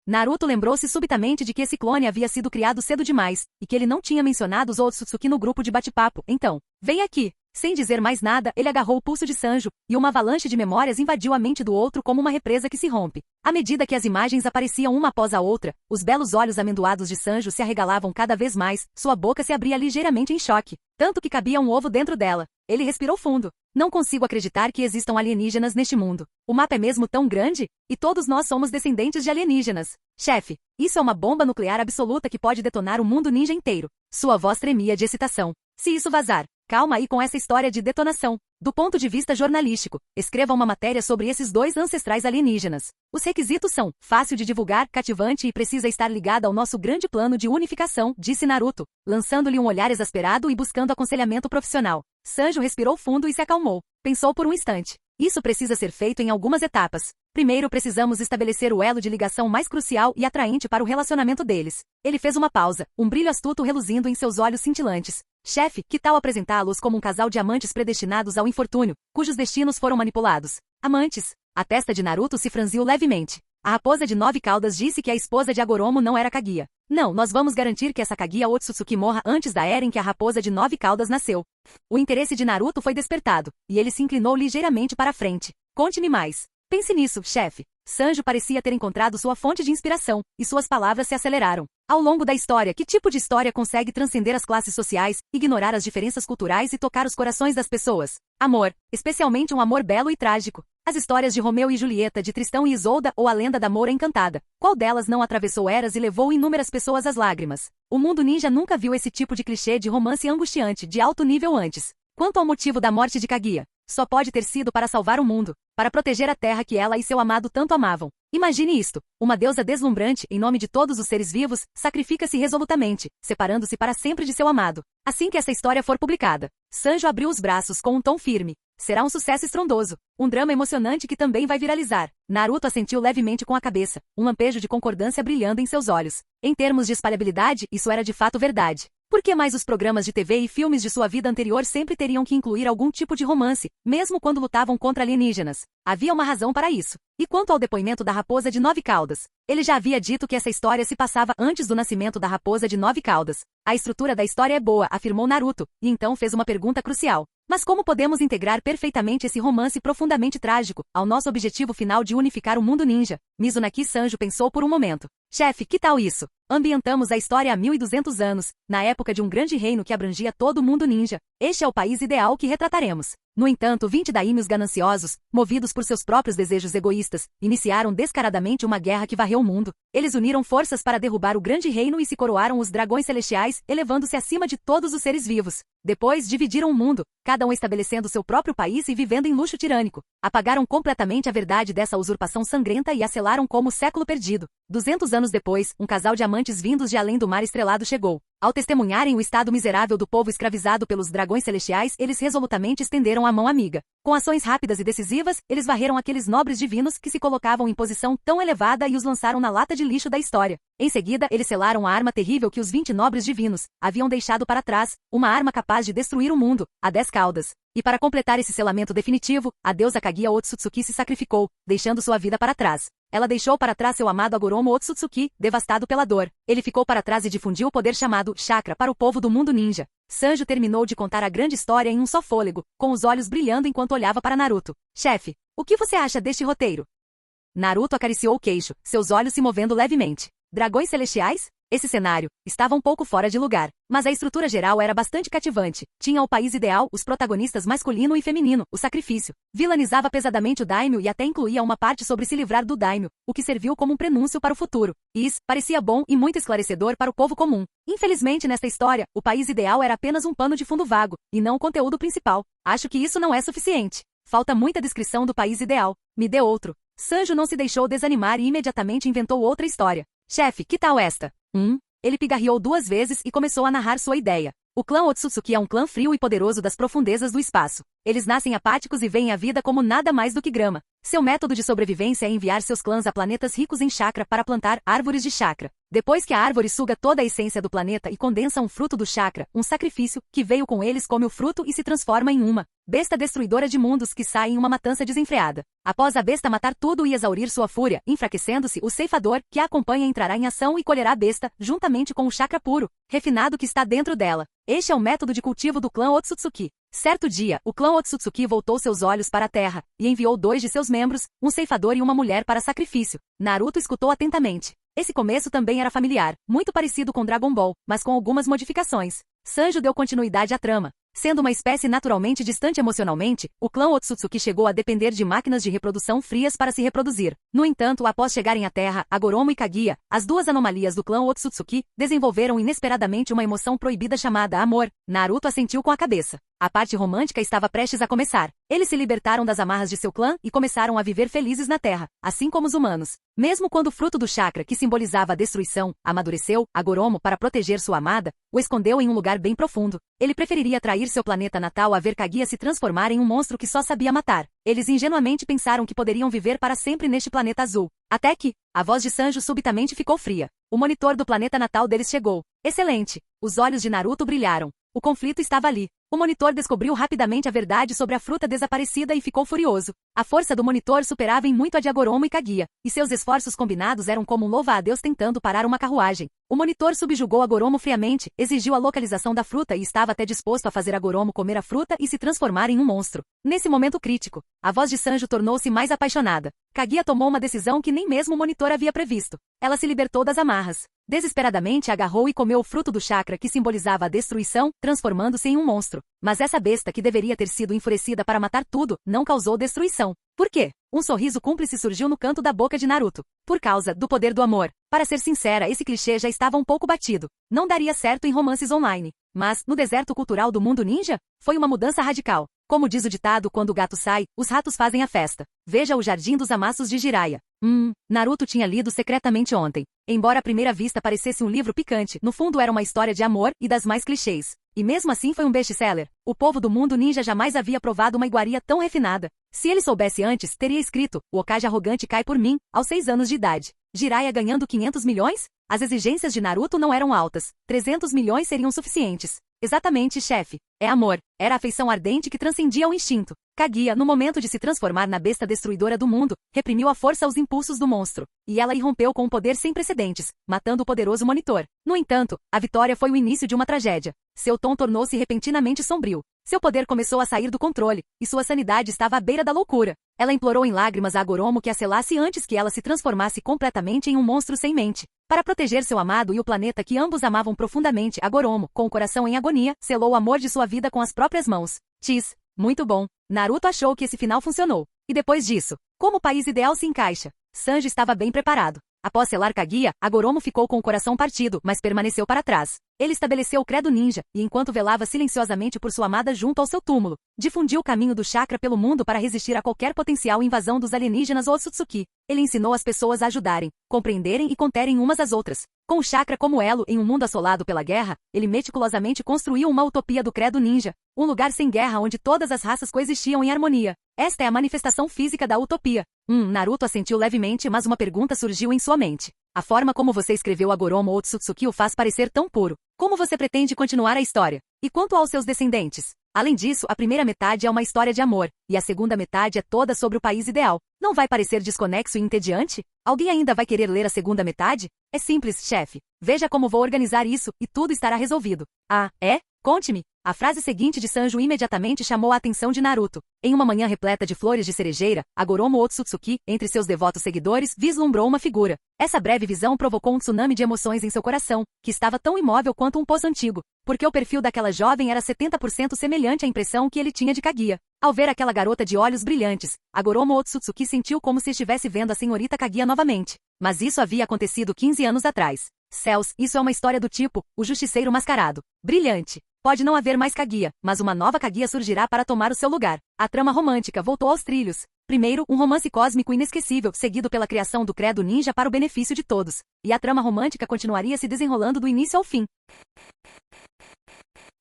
Naruto lembrou-se subitamente de que esse clone havia sido criado cedo demais, e que ele não tinha mencionado os Otsutsuki no grupo de bate-papo. Então, vem aqui. Sem dizer mais nada, ele agarrou o pulso de Sanjo, e uma avalanche de memórias invadiu a mente do outro como uma represa que se rompe. À medida que as imagens apareciam uma após a outra, os belos olhos amendoados de Sanjo se arregalavam cada vez mais, sua boca se abria ligeiramente em choque, tanto que cabia um ovo dentro dela. Ele respirou fundo. Não consigo acreditar que existam alienígenas neste mundo. O mapa é mesmo tão grande? E todos nós somos descendentes de alienígenas. Chefe, isso é uma bomba nuclear absoluta que pode detonar o mundo ninja inteiro. Sua voz tremia de excitação. Se isso vazar, calma aí com essa história de detonação. Do ponto de vista jornalístico, escreva uma matéria sobre esses 2 ancestrais alienígenas. Os requisitos são: fácil de divulgar, cativante e precisa estar ligada ao nosso grande plano de unificação, disse Naruto, lançando-lhe um olhar exasperado e buscando aconselhamento profissional. Sanjo respirou fundo e se acalmou. Pensou por um instante. Isso precisa ser feito em algumas etapas. Primeiro precisamos estabelecer o elo de ligação mais crucial e atraente para o relacionamento deles. Ele fez uma pausa, um brilho astuto reluzindo em seus olhos cintilantes. Chefe, que tal apresentá-los como um casal de amantes predestinados ao infortúnio, cujos destinos foram manipulados? Amantes? A testa de Naruto se franziu levemente. A raposa de 9 caudas disse que a esposa de Agoromo não era Kaguya. Não, nós vamos garantir que essa Kaguya Otsutsuki morra antes da era em que a raposa de 9 caudas nasceu. O interesse de Naruto foi despertado, e ele se inclinou ligeiramente para a frente. Conte-me mais. Pense nisso, chefe. Sanjo parecia ter encontrado sua fonte de inspiração, e suas palavras se aceleraram. Ao longo da história, que tipo de história consegue transcender as classes sociais, ignorar as diferenças culturais e tocar os corações das pessoas? Amor, especialmente um amor belo e trágico. As histórias de Romeu e Julieta, de Tristão e Isolda ou a lenda da Moura Encantada. Qual delas não atravessou eras e levou inúmeras pessoas às lágrimas? O mundo ninja nunca viu esse tipo de clichê de romance angustiante de alto nível antes. Quanto ao motivo da morte de Kaguya, só pode ter sido para salvar o mundo, para proteger a terra que ela e seu amado tanto amavam. Imagine isto: uma deusa deslumbrante, em nome de todos os seres vivos, sacrifica-se resolutamente, separando-se para sempre de seu amado. Assim que essa história for publicada, Sanjo abriu os braços com um tom firme. Será um sucesso estrondoso, um drama emocionante que também vai viralizar. Naruto assentiu levemente com a cabeça, um lampejo de concordância brilhando em seus olhos. Em termos de espalhabilidade, isso era de fato verdade. Por que mais os programas de TV e filmes de sua vida anterior sempre teriam que incluir algum tipo de romance, mesmo quando lutavam contra alienígenas? Havia uma razão para isso. E quanto ao depoimento da raposa de 9 caudas? Ele já havia dito que essa história se passava antes do nascimento da raposa de 9 caudas. A estrutura da história é boa, afirmou Naruto, e então fez uma pergunta crucial. Mas como podemos integrar perfeitamente esse romance profundamente trágico ao nosso objetivo final de unificar o mundo ninja? Mizunaki Sanjo pensou por um momento. Chefe, que tal isso? Ambientamos a história há 1200 anos, na época de um grande reino que abrangia todo o mundo ninja. Este é o país ideal que retrataremos. No entanto, 20 daimyos gananciosos, movidos por seus próprios desejos egoístas, iniciaram descaradamente uma guerra que varreu o mundo. Eles uniram forças para derrubar o grande reino e se coroaram os dragões celestiais, elevando-se acima de todos os seres vivos. Depois, dividiram o mundo, cada um estabelecendo seu próprio país e vivendo em luxo tirânico. Apagaram completamente a verdade dessa usurpação sangrenta e a selaram como século perdido. 200 anos depois, um casal de amantes vindos de além do mar estrelado chegou. Ao testemunharem o estado miserável do povo escravizado pelos dragões celestiais, eles resolutamente estenderam a mão amiga. Com ações rápidas e decisivas, eles varreram aqueles nobres divinos que se colocavam em posição tão elevada e os lançaram na lata de lixo da história. Em seguida, eles selaram a arma terrível que os 20 nobres divinos haviam deixado para trás, uma arma capaz de destruir o mundo, a 10 caudas. E para completar esse selamento definitivo, a deusa Kaguya Otsutsuki se sacrificou, deixando sua vida para trás. Ela deixou para trás seu amado Agoromo Otsutsuki, devastado pela dor. Ele ficou para trás e difundiu o poder chamado chakra para o povo do mundo ninja. Sanjo terminou de contar a grande história em um só fôlego, com os olhos brilhando enquanto olhava para Naruto. Chefe, o que você acha deste roteiro? Naruto acariciou o queixo, seus olhos se movendo levemente. Dragões celestiais? Esse cenário estava um pouco fora de lugar, mas a estrutura geral era bastante cativante. Tinha o país ideal, os protagonistas masculino e feminino, o sacrifício. Vilanizava pesadamente o daimyo e até incluía uma parte sobre se livrar do daimyo, o que serviu como um prenúncio para o futuro. Isso parecia bom e muito esclarecedor para o povo comum. Infelizmente, nesta história, o país ideal era apenas um pano de fundo vago, e não o conteúdo principal. Acho que isso não é suficiente. Falta muita descrição do país ideal. Me dê outro. Sanjo não se deixou desanimar e imediatamente inventou outra história. Chefe, que tal esta? Ele pigarreou 2 vezes e começou a narrar sua ideia. O clã Otsutsuki é um clã frio e poderoso das profundezas do espaço. Eles nascem apáticos e veem a vida como nada mais do que grama. Seu método de sobrevivência é enviar seus clãs a planetas ricos em chakra para plantar árvores de chakra. Depois que a árvore suga toda a essência do planeta e condensa um fruto do chakra, um sacrifício, que veio com eles come o fruto e se transforma em uma besta destruidora de mundos que sai em uma matança desenfreada. Após a besta matar tudo e exaurir sua fúria, enfraquecendo-se, o ceifador, que a acompanha entrará em ação e colherá a besta, juntamente com o chakra puro, refinado que está dentro dela. Este é o método de cultivo do clã Otsutsuki. Certo dia, o clã Otsutsuki voltou seus olhos para a terra, e enviou 2 de seus membros, um ceifador e uma mulher para sacrifício. Naruto escutou atentamente. Esse começo também era familiar, muito parecido com Dragon Ball, mas com algumas modificações. Sanjo deu continuidade à trama. Sendo uma espécie naturalmente distante emocionalmente, o clã Otsutsuki chegou a depender de máquinas de reprodução frias para se reproduzir. No entanto, após chegarem à Terra, Agoromo e Kaguya, as 2 anomalias do clã Otsutsuki, desenvolveram inesperadamente uma emoção proibida chamada amor. Naruto assentiu com a cabeça. A parte romântica estava prestes a começar. Eles se libertaram das amarras de seu clã e começaram a viver felizes na Terra, assim como os humanos. Mesmo quando o fruto do chakra, que simbolizava a destruição, amadureceu, Agoromo, para proteger sua amada, o escondeu em um lugar bem profundo. Ele preferiria trair seu planeta natal a ver Kaguya se transformar em um monstro que só sabia matar. Eles ingenuamente pensaram que poderiam viver para sempre neste planeta azul. Até que, a voz de Sanjo subitamente ficou fria. O monitor do planeta natal deles chegou. Excelente! Os olhos de Naruto brilharam. O conflito estava ali. O monitor descobriu rapidamente a verdade sobre a fruta desaparecida e ficou furioso. A força do monitor superava em muito a de Agoromo e Kaguya, e seus esforços combinados eram como um louva-a-Deus tentando parar uma carruagem. O monitor subjugou Agoromo friamente, exigiu a localização da fruta e estava até disposto a fazer Agoromo comer a fruta e se transformar em um monstro. Nesse momento crítico, a voz de Sanjo tornou-se mais apaixonada. Kaguya tomou uma decisão que nem mesmo o monitor havia previsto. Ela se libertou das amarras. Desesperadamente agarrou e comeu o fruto do chakra que simbolizava a destruição, transformando-se em um monstro. Mas essa besta que deveria ter sido enfurecida para matar tudo, não causou destruição. Por quê? Um sorriso cúmplice surgiu no canto da boca de Naruto. Por causa do poder do amor. Para ser sincera, esse clichê já estava um pouco batido. Não daria certo em romances online. Mas, no deserto cultural do mundo ninja, foi uma mudança radical. Como diz o ditado, quando o gato sai, os ratos fazem a festa. Veja o Jardim dos Amassos de Jiraiya. Naruto tinha lido secretamente ontem. Embora à primeira vista parecesse um livro picante, no fundo era uma história de amor e das mais clichês. E mesmo assim foi um best-seller. O povo do mundo ninja jamais havia provado uma iguaria tão refinada. Se ele soubesse antes, teria escrito, o Hokage arrogante cai por mim, aos 6 anos de idade. Jiraiya ganhando 500 milhões? As exigências de Naruto não eram altas. 300 milhões seriam suficientes. Exatamente, chefe. É amor. Era a afeição ardente que transcendia o instinto. Kaguya, no momento de se transformar na besta destruidora do mundo, reprimiu à força os impulsos do monstro. E ela irrompeu com um poder sem precedentes, matando o poderoso monitor. No entanto, a vitória foi o início de uma tragédia. Seu tom tornou-se repentinamente sombrio. Seu poder começou a sair do controle, e sua sanidade estava à beira da loucura. Ela implorou em lágrimas a Agoromo que a selasse antes que ela se transformasse completamente em um monstro sem mente. Para proteger seu amado e o planeta que ambos amavam profundamente, Agoromo, com o coração em agonia, selou o amor de sua vida com as próprias mãos. Muito bom. Naruto achou que esse final funcionou. E depois disso, como o país ideal se encaixa? Sanji estava bem preparado. Após selar Kaguya, Agoromo ficou com o coração partido, mas permaneceu para trás. Ele estabeleceu o credo ninja, e enquanto velava silenciosamente por sua amada junto ao seu túmulo, difundiu o caminho do chakra pelo mundo para resistir a qualquer potencial invasão dos alienígenas ou Otsutsuki. Ele ensinou as pessoas a ajudarem, compreenderem e conterem umas às outras. Com o chakra como elo em um mundo assolado pela guerra, ele meticulosamente construiu uma utopia do credo ninja, um lugar sem guerra onde todas as raças coexistiam em harmonia. Esta é a manifestação física da utopia. Naruto assentiu levemente, mas uma pergunta surgiu em sua mente. A forma como você escreveu Agoromo Otsutsuki o faz parecer tão puro. Como você pretende continuar a história? E quanto aos seus descendentes? Além disso, a primeira metade é uma história de amor, e a segunda metade é toda sobre o país ideal. Não vai parecer desconexo e entediante? Alguém ainda vai querer ler a segunda metade? É simples, chefe. Veja como vou organizar isso, e tudo estará resolvido. Ah, é? Conte-me. A frase seguinte de Sanjo imediatamente chamou a atenção de Naruto. Em uma manhã repleta de flores de cerejeira, Agoromo Otsutsuki, entre seus devotos seguidores, vislumbrou uma figura. Essa breve visão provocou um tsunami de emoções em seu coração, que estava tão imóvel quanto um poço antigo, porque o perfil daquela jovem era 70% semelhante à impressão que ele tinha de Kaguya. Ao ver aquela garota de olhos brilhantes, Agoromo Otsutsuki sentiu como se estivesse vendo a senhorita Kaguya novamente. Mas isso havia acontecido 15 anos atrás. Céus, isso é uma história do tipo, o justiceiro mascarado. Brilhante. Pode não haver mais Kaguya, mas uma nova Kaguya surgirá para tomar o seu lugar. A trama romântica voltou aos trilhos. Primeiro, um romance cósmico inesquecível, seguido pela criação do credo ninja para o benefício de todos. E a trama romântica continuaria se desenrolando do início ao fim.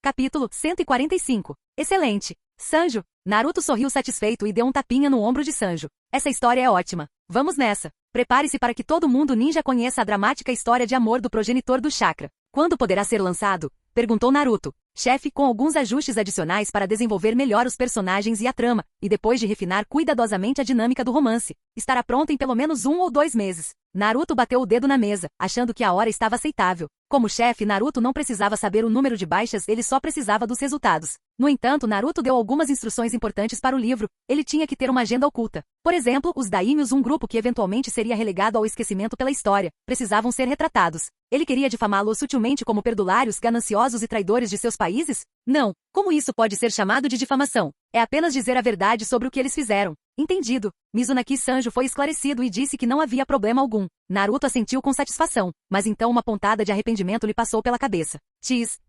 Capítulo 145. Excelente. Sanjo. Naruto sorriu satisfeito e deu um tapinha no ombro de Sanjo. Essa história é ótima. Vamos nessa. Prepare-se para que todo mundo ninja conheça a dramática história de amor do progenitor do chakra. Quando poderá ser lançado? Perguntou Naruto. Chefe, com alguns ajustes adicionais para desenvolver melhor os personagens e a trama, e depois de refinar cuidadosamente a dinâmica do romance. Estará pronto em pelo menos 1 ou 2 meses. Naruto bateu o dedo na mesa, achando que a hora estava aceitável. Como chefe, Naruto não precisava saber o número de baixas, ele só precisava dos resultados. No entanto, Naruto deu algumas instruções importantes para o livro. Ele tinha que ter uma agenda oculta. Por exemplo, os daimyos, um grupo que eventualmente seria relegado ao esquecimento pela história, precisavam ser retratados. Ele queria difamá-los sutilmente como perdulários, gananciosos e traidores de seus países? Não. Como isso pode ser chamado de difamação? É apenas dizer a verdade sobre o que eles fizeram. Entendido. Mizunaki Sanjo foi esclarecido e disse que não havia problema algum. Naruto assentiu com satisfação, mas então uma pontada de arrependimento lhe passou pela cabeça.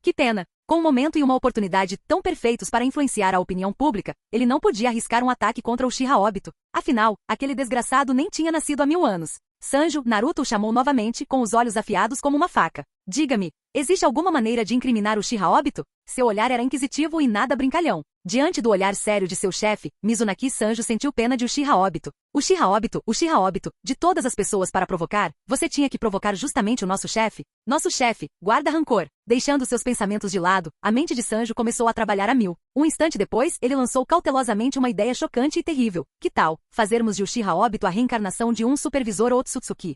Que pena. Com um momento e uma oportunidade tão perfeitos para influenciar a opinião pública, ele não podia arriscar um ataque contra o Uchiha Obito. Afinal, aquele desgraçado nem tinha nascido há 1000 anos. Sanjo, Naruto o chamou novamente, com os olhos afiados como uma faca. Diga-me, existe alguma maneira de incriminar o Uchiha Obito? Seu olhar era inquisitivo e nada brincalhão. Diante do olhar sério de seu chefe, Mizunaki Sanjo sentiu pena de Uchiha Obito. Uchiha Obito, de todas as pessoas para provocar, você tinha que provocar justamente o nosso chefe? Nosso chefe, guarda rancor. Deixando seus pensamentos de lado, a mente de Sanjo começou a trabalhar a mil. Um instante depois, ele lançou cautelosamente uma ideia chocante e terrível. Que tal fazermos de Uchiha Obito a reencarnação de um supervisor Otsutsuki?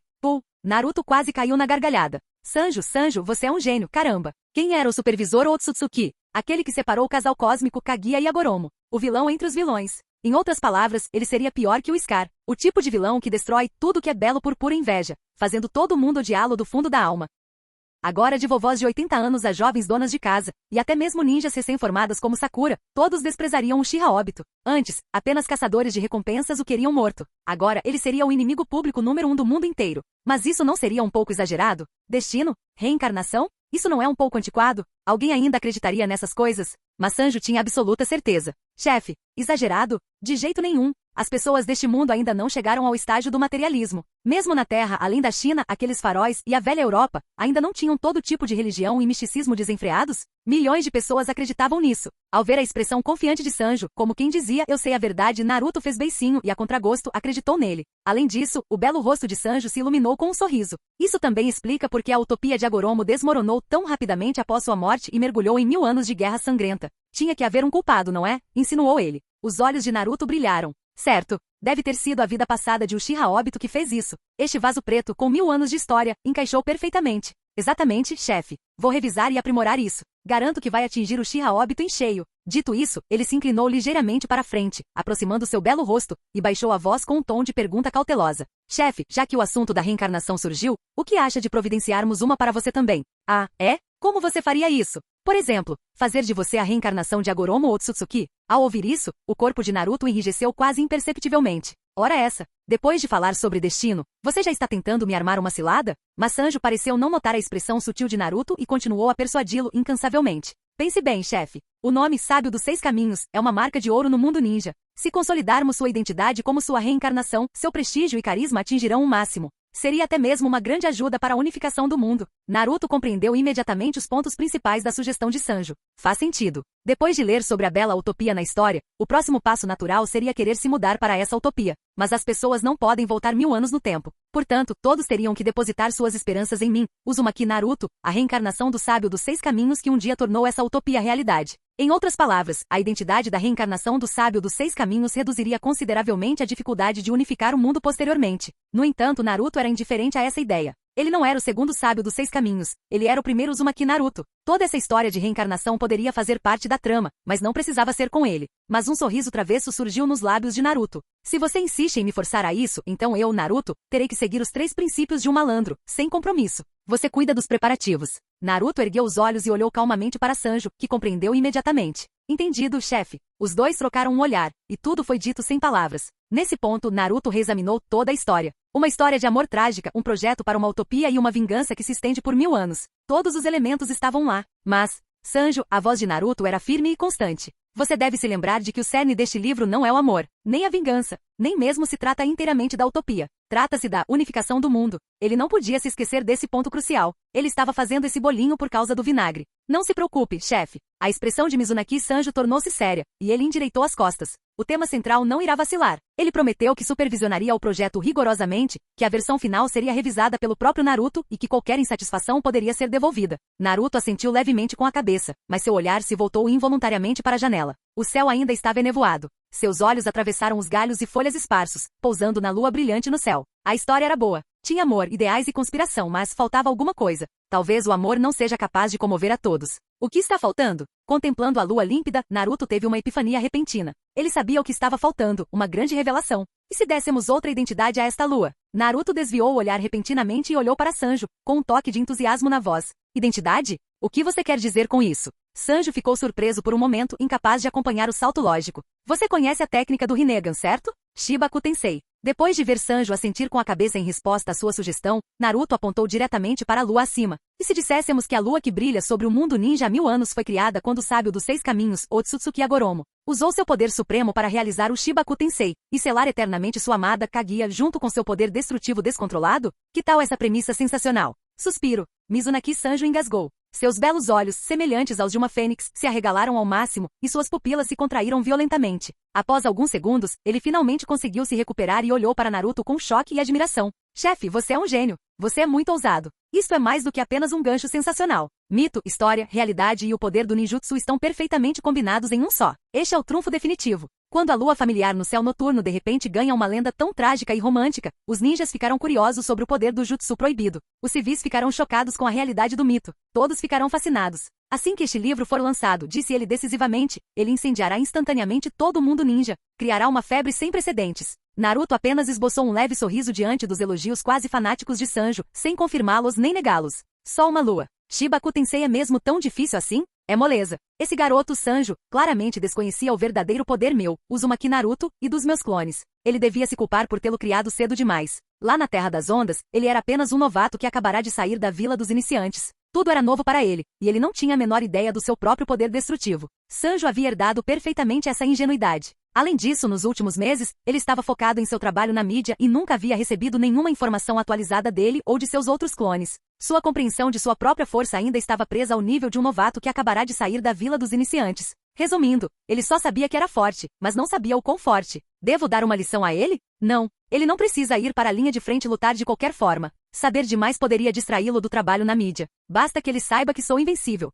Naruto quase caiu na gargalhada. Sanjo, você é um gênio, caramba. Quem era o supervisor Otsutsuki? Aquele que separou o casal cósmico Kaguya e Agoromo. O vilão entre os vilões. Em outras palavras, ele seria pior que o Scar. O tipo de vilão que destrói tudo que é belo por pura inveja, fazendo todo mundo odiá-lo do fundo da alma. Agora de vovós de 80 anos a jovens donas de casa, e até mesmo ninjas recém-formadas como Sakura, todos desprezariam o Uchiha Obito. Antes, apenas caçadores de recompensas o queriam morto. Agora, ele seria o inimigo público número 1 do mundo inteiro. Mas isso não seria um pouco exagerado? Destino? Reencarnação? Isso não é um pouco antiquado? Alguém ainda acreditaria nessas coisas? Mas Sanjo tinha absoluta certeza. Chefe, exagerado? De jeito nenhum. As pessoas deste mundo ainda não chegaram ao estágio do materialismo. Mesmo na Terra, além da China, aqueles faróis e a velha Europa, ainda não tinham todo tipo de religião e misticismo desenfreados? Milhões de pessoas acreditavam nisso. Ao ver a expressão confiante de Sanjo, como quem dizia eu sei a verdade, Naruto fez beicinho e a contragosto acreditou nele. Além disso, o belo rosto de Sanjo se iluminou com um sorriso. Isso também explica por que a utopia de Hagoromo desmoronou tão rapidamente após sua morte e mergulhou em 1000 anos de guerra sangrenta. Tinha que haver um culpado, não é? Insinuou ele. Os olhos de Naruto brilharam. Certo, deve ter sido a vida passada de Uchiha Obito que fez isso. Este vaso preto, com 1000 anos de história, encaixou perfeitamente. Exatamente, chefe. Vou revisar e aprimorar isso. Garanto que vai atingir o Uchiha Obito em cheio. Dito isso, ele se inclinou ligeiramente para frente, aproximando seu belo rosto, e baixou a voz com um tom de pergunta cautelosa. Chefe, já que o assunto da reencarnação surgiu, o que acha de providenciarmos uma para você também? Ah, é? Como você faria isso? Por exemplo, fazer de você a reencarnação de Hagoromo Otsutsuki? Ao ouvir isso, o corpo de Naruto enrijeceu quase imperceptivelmente. Ora essa, depois de falar sobre destino, você já está tentando me armar uma cilada? Mas Sanjo pareceu não notar a expressão sutil de Naruto e continuou a persuadi-lo incansavelmente. Pense bem, chefe. O nome Sábio dos Seis Caminhos é uma marca de ouro no mundo ninja. Se consolidarmos sua identidade como sua reencarnação, seu prestígio e carisma atingirão o máximo. Seria até mesmo uma grande ajuda para a unificação do mundo. Naruto compreendeu imediatamente os pontos principais da sugestão de Sanjo. Faz sentido. Depois de ler sobre a bela utopia na história, o próximo passo natural seria querer se mudar para essa utopia. Mas as pessoas não podem voltar 1000 anos no tempo. Portanto, todos teriam que depositar suas esperanças em mim, Uzumaki Naruto, a reencarnação do sábio dos seis caminhos que um dia tornou essa utopia realidade. Em outras palavras, a identidade da reencarnação do sábio dos seis caminhos reduziria consideravelmente a dificuldade de unificar o mundo posteriormente. No entanto, Naruto era indiferente a essa ideia. Ele não era o segundo sábio dos seis caminhos, ele era o primeiro Uzumaki Naruto. Toda essa história de reencarnação poderia fazer parte da trama, mas não precisava ser com ele. Mas um sorriso travesso surgiu nos lábios de Naruto. Se você insiste em me forçar a isso, então eu, Naruto, terei que seguir os 3 princípios de um malandro, sem compromisso. Você cuida dos preparativos. Naruto ergueu os olhos e olhou calmamente para Sanjo, que compreendeu imediatamente. Entendido, chefe. Os dois trocaram um olhar, e tudo foi dito sem palavras. Nesse ponto, Naruto reexaminou toda a história. Uma história de amor trágica, um projeto para uma utopia e uma vingança que se estende por 1000 anos. Todos os elementos estavam lá. Mas, Sanjo, a voz de Naruto era firme e constante. Você deve se lembrar de que o cerne deste livro não é o amor, nem a vingança, nem mesmo se trata inteiramente da utopia. Trata-se da unificação do mundo. Ele não podia se esquecer desse ponto crucial. Ele estava fazendo esse bolinho por causa do vinagre. Não se preocupe, chefe. A expressão de Mizunaki Sanjo tornou-se séria, e ele endireitou as costas. O tema central não irá vacilar. Ele prometeu que supervisionaria o projeto rigorosamente, que a versão final seria revisada pelo próprio Naruto e que qualquer insatisfação poderia ser devolvida. Naruto assentiu levemente com a cabeça, mas seu olhar se voltou involuntariamente para a janela. O céu ainda estava enevoado. Seus olhos atravessaram os galhos e folhas esparsos, pousando na lua brilhante no céu. A história era boa. Tinha amor, ideais e conspiração, mas faltava alguma coisa. Talvez o amor não seja capaz de comover a todos. O que está faltando? Contemplando a lua límpida, Naruto teve uma epifania repentina. Ele sabia o que estava faltando, uma grande revelação. E se dessemos outra identidade a esta lua? Naruto desviou o olhar repentinamente e olhou para Sanjo, com um toque de entusiasmo na voz. Identidade? O que você quer dizer com isso? Sanjo ficou surpreso por um momento, incapaz de acompanhar o salto lógico. Você conhece a técnica do Rinnegan, certo? Shibaku Tensei. Depois de ver Sanjo assentir com a cabeça em resposta à sua sugestão, Naruto apontou diretamente para a lua acima. E se disséssemos que a lua que brilha sobre o mundo ninja há 1000 anos foi criada quando o sábio dos 6 caminhos, Otsutsuki Hagoromo, usou seu poder supremo para realizar o Shibaku Tensei e selar eternamente sua amada Kaguya junto com seu poder destrutivo descontrolado? Que tal essa premissa sensacional? Suspiro. Mizunaki Sanjo engasgou. Seus belos olhos, semelhantes aos de uma fênix, se arregalaram ao máximo, e suas pupilas se contraíram violentamente. Após alguns segundos, ele finalmente conseguiu se recuperar e olhou para Naruto com choque e admiração. Chefe, você é um gênio. Você é muito ousado. Isto é mais do que apenas um gancho sensacional. Mito, história, realidade e o poder do ninjutsu estão perfeitamente combinados em um só. Este é o trunfo definitivo. Quando a lua familiar no céu noturno de repente ganha uma lenda tão trágica e romântica, os ninjas ficarão curiosos sobre o poder do jutsu proibido. Os civis ficarão chocados com a realidade do mito. Todos ficarão fascinados. Assim que este livro for lançado, disse ele decisivamente, ele incendiará instantaneamente todo o mundo ninja. Criará uma febre sem precedentes. Naruto apenas esboçou um leve sorriso diante dos elogios quase fanáticos de Sanjo, sem confirmá-los nem negá-los. Só uma lua. Shibaku Tensei é mesmo tão difícil assim? É moleza. Esse garoto Sanjo claramente desconhecia o verdadeiro poder meu, Uzumaki Naruto, e dos meus clones. Ele devia se culpar por tê-lo criado cedo demais. Lá na Terra das Ondas, ele era apenas um novato que acabará de sair da Vila dos Iniciantes. Tudo era novo para ele, e ele não tinha a menor ideia do seu próprio poder destrutivo. Sanjo havia herdado perfeitamente essa ingenuidade. Além disso, nos últimos meses, ele estava focado em seu trabalho na mídia e nunca havia recebido nenhuma informação atualizada dele ou de seus outros clones. Sua compreensão de sua própria força ainda estava presa ao nível de um novato que acabará de sair da Vila dos Iniciantes. Resumindo, ele só sabia que era forte, mas não sabia o quão forte. Devo dar uma lição a ele? Não. Ele não precisa ir para a linha de frente e lutar de qualquer forma. Saber demais poderia distraí-lo do trabalho na mídia. Basta que ele saiba que sou invencível.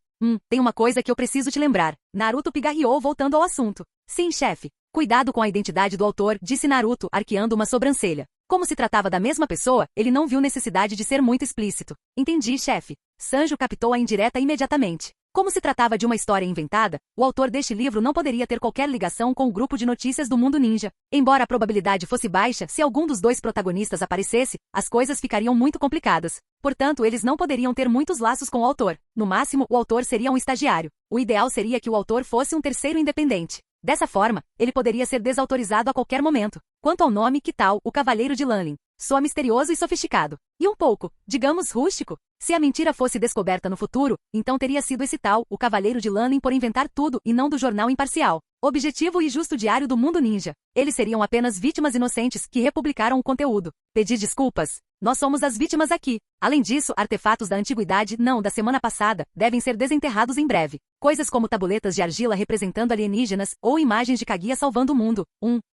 Tem uma coisa que eu preciso te lembrar. Naruto pigarreou voltando ao assunto. Sim, chefe. Cuidado com a identidade do autor, disse Naruto, arqueando uma sobrancelha. Como se tratava da mesma pessoa, ele não viu necessidade de ser muito explícito. Entendi, chefe. Sanjo captou a indireta imediatamente. Como se tratava de uma história inventada, o autor deste livro não poderia ter qualquer ligação com o grupo de notícias do mundo ninja. Embora a probabilidade fosse baixa, se algum dos dois protagonistas aparecesse, as coisas ficariam muito complicadas. Portanto, eles não poderiam ter muitos laços com o autor. No máximo, o autor seria um estagiário. O ideal seria que o autor fosse um terceiro independente. Dessa forma, ele poderia ser desautorizado a qualquer momento. Quanto ao nome, que tal, o Cavaleiro de Lanlin? Soa misterioso e sofisticado. E um pouco, digamos, rústico. Se a mentira fosse descoberta no futuro, então teria sido esse tal, o Cavaleiro de Lanlin, por inventar tudo e não do jornal imparcial. Objetivo e justo diário do mundo ninja. Eles seriam apenas vítimas inocentes que republicaram o conteúdo. Pedir desculpas. Nós somos as vítimas aqui. Além disso, artefatos da antiguidade, não da semana passada, devem ser desenterrados em breve. Coisas como tabuletas de argila representando alienígenas ou imagens de Kaguya salvando o mundo.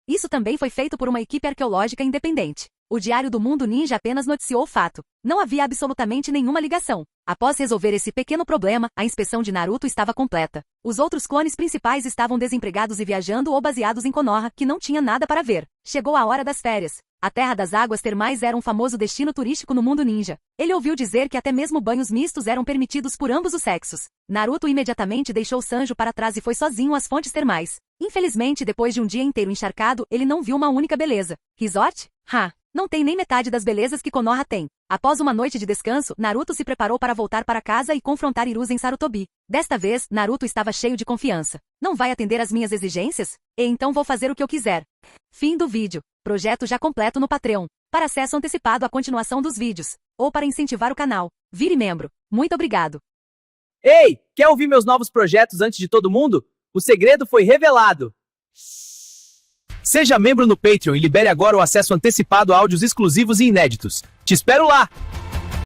Isso também foi feito por uma equipe arqueológica independente. O Diário do Mundo Ninja apenas noticiou o fato. Não havia absolutamente nenhuma ligação. Após resolver esse pequeno problema, a inspeção de Naruto estava completa. Os outros clones principais estavam desempregados e viajando ou baseados em Konoha, que não tinha nada para ver. Chegou a hora das férias. A Terra das Águas Termais era um famoso destino turístico no mundo ninja. Ele ouviu dizer que até mesmo banhos mistos eram permitidos por ambos os sexos. Naruto imediatamente deixou Sanjo para trás e foi sozinho às fontes termais. Infelizmente, depois de um dia inteiro encharcado, ele não viu uma única beleza. Resort? Não tem nem metade das belezas que Konoha tem. Após uma noite de descanso, Naruto se preparou para voltar para casa e confrontar Hiruzen Sarutobi. Desta vez, Naruto estava cheio de confiança. Não vai atender às minhas exigências? E então vou fazer o que eu quiser. Fim do vídeo. Projeto já completo no Patreon. Para acesso antecipado à continuação dos vídeos. Ou para incentivar o canal. Vire membro. Muito obrigado. Ei, quer ouvir meus novos projetos antes de todo mundo? O segredo foi revelado. Seja membro no Patreon e libere agora o acesso antecipado a áudios exclusivos e inéditos. Te espero lá!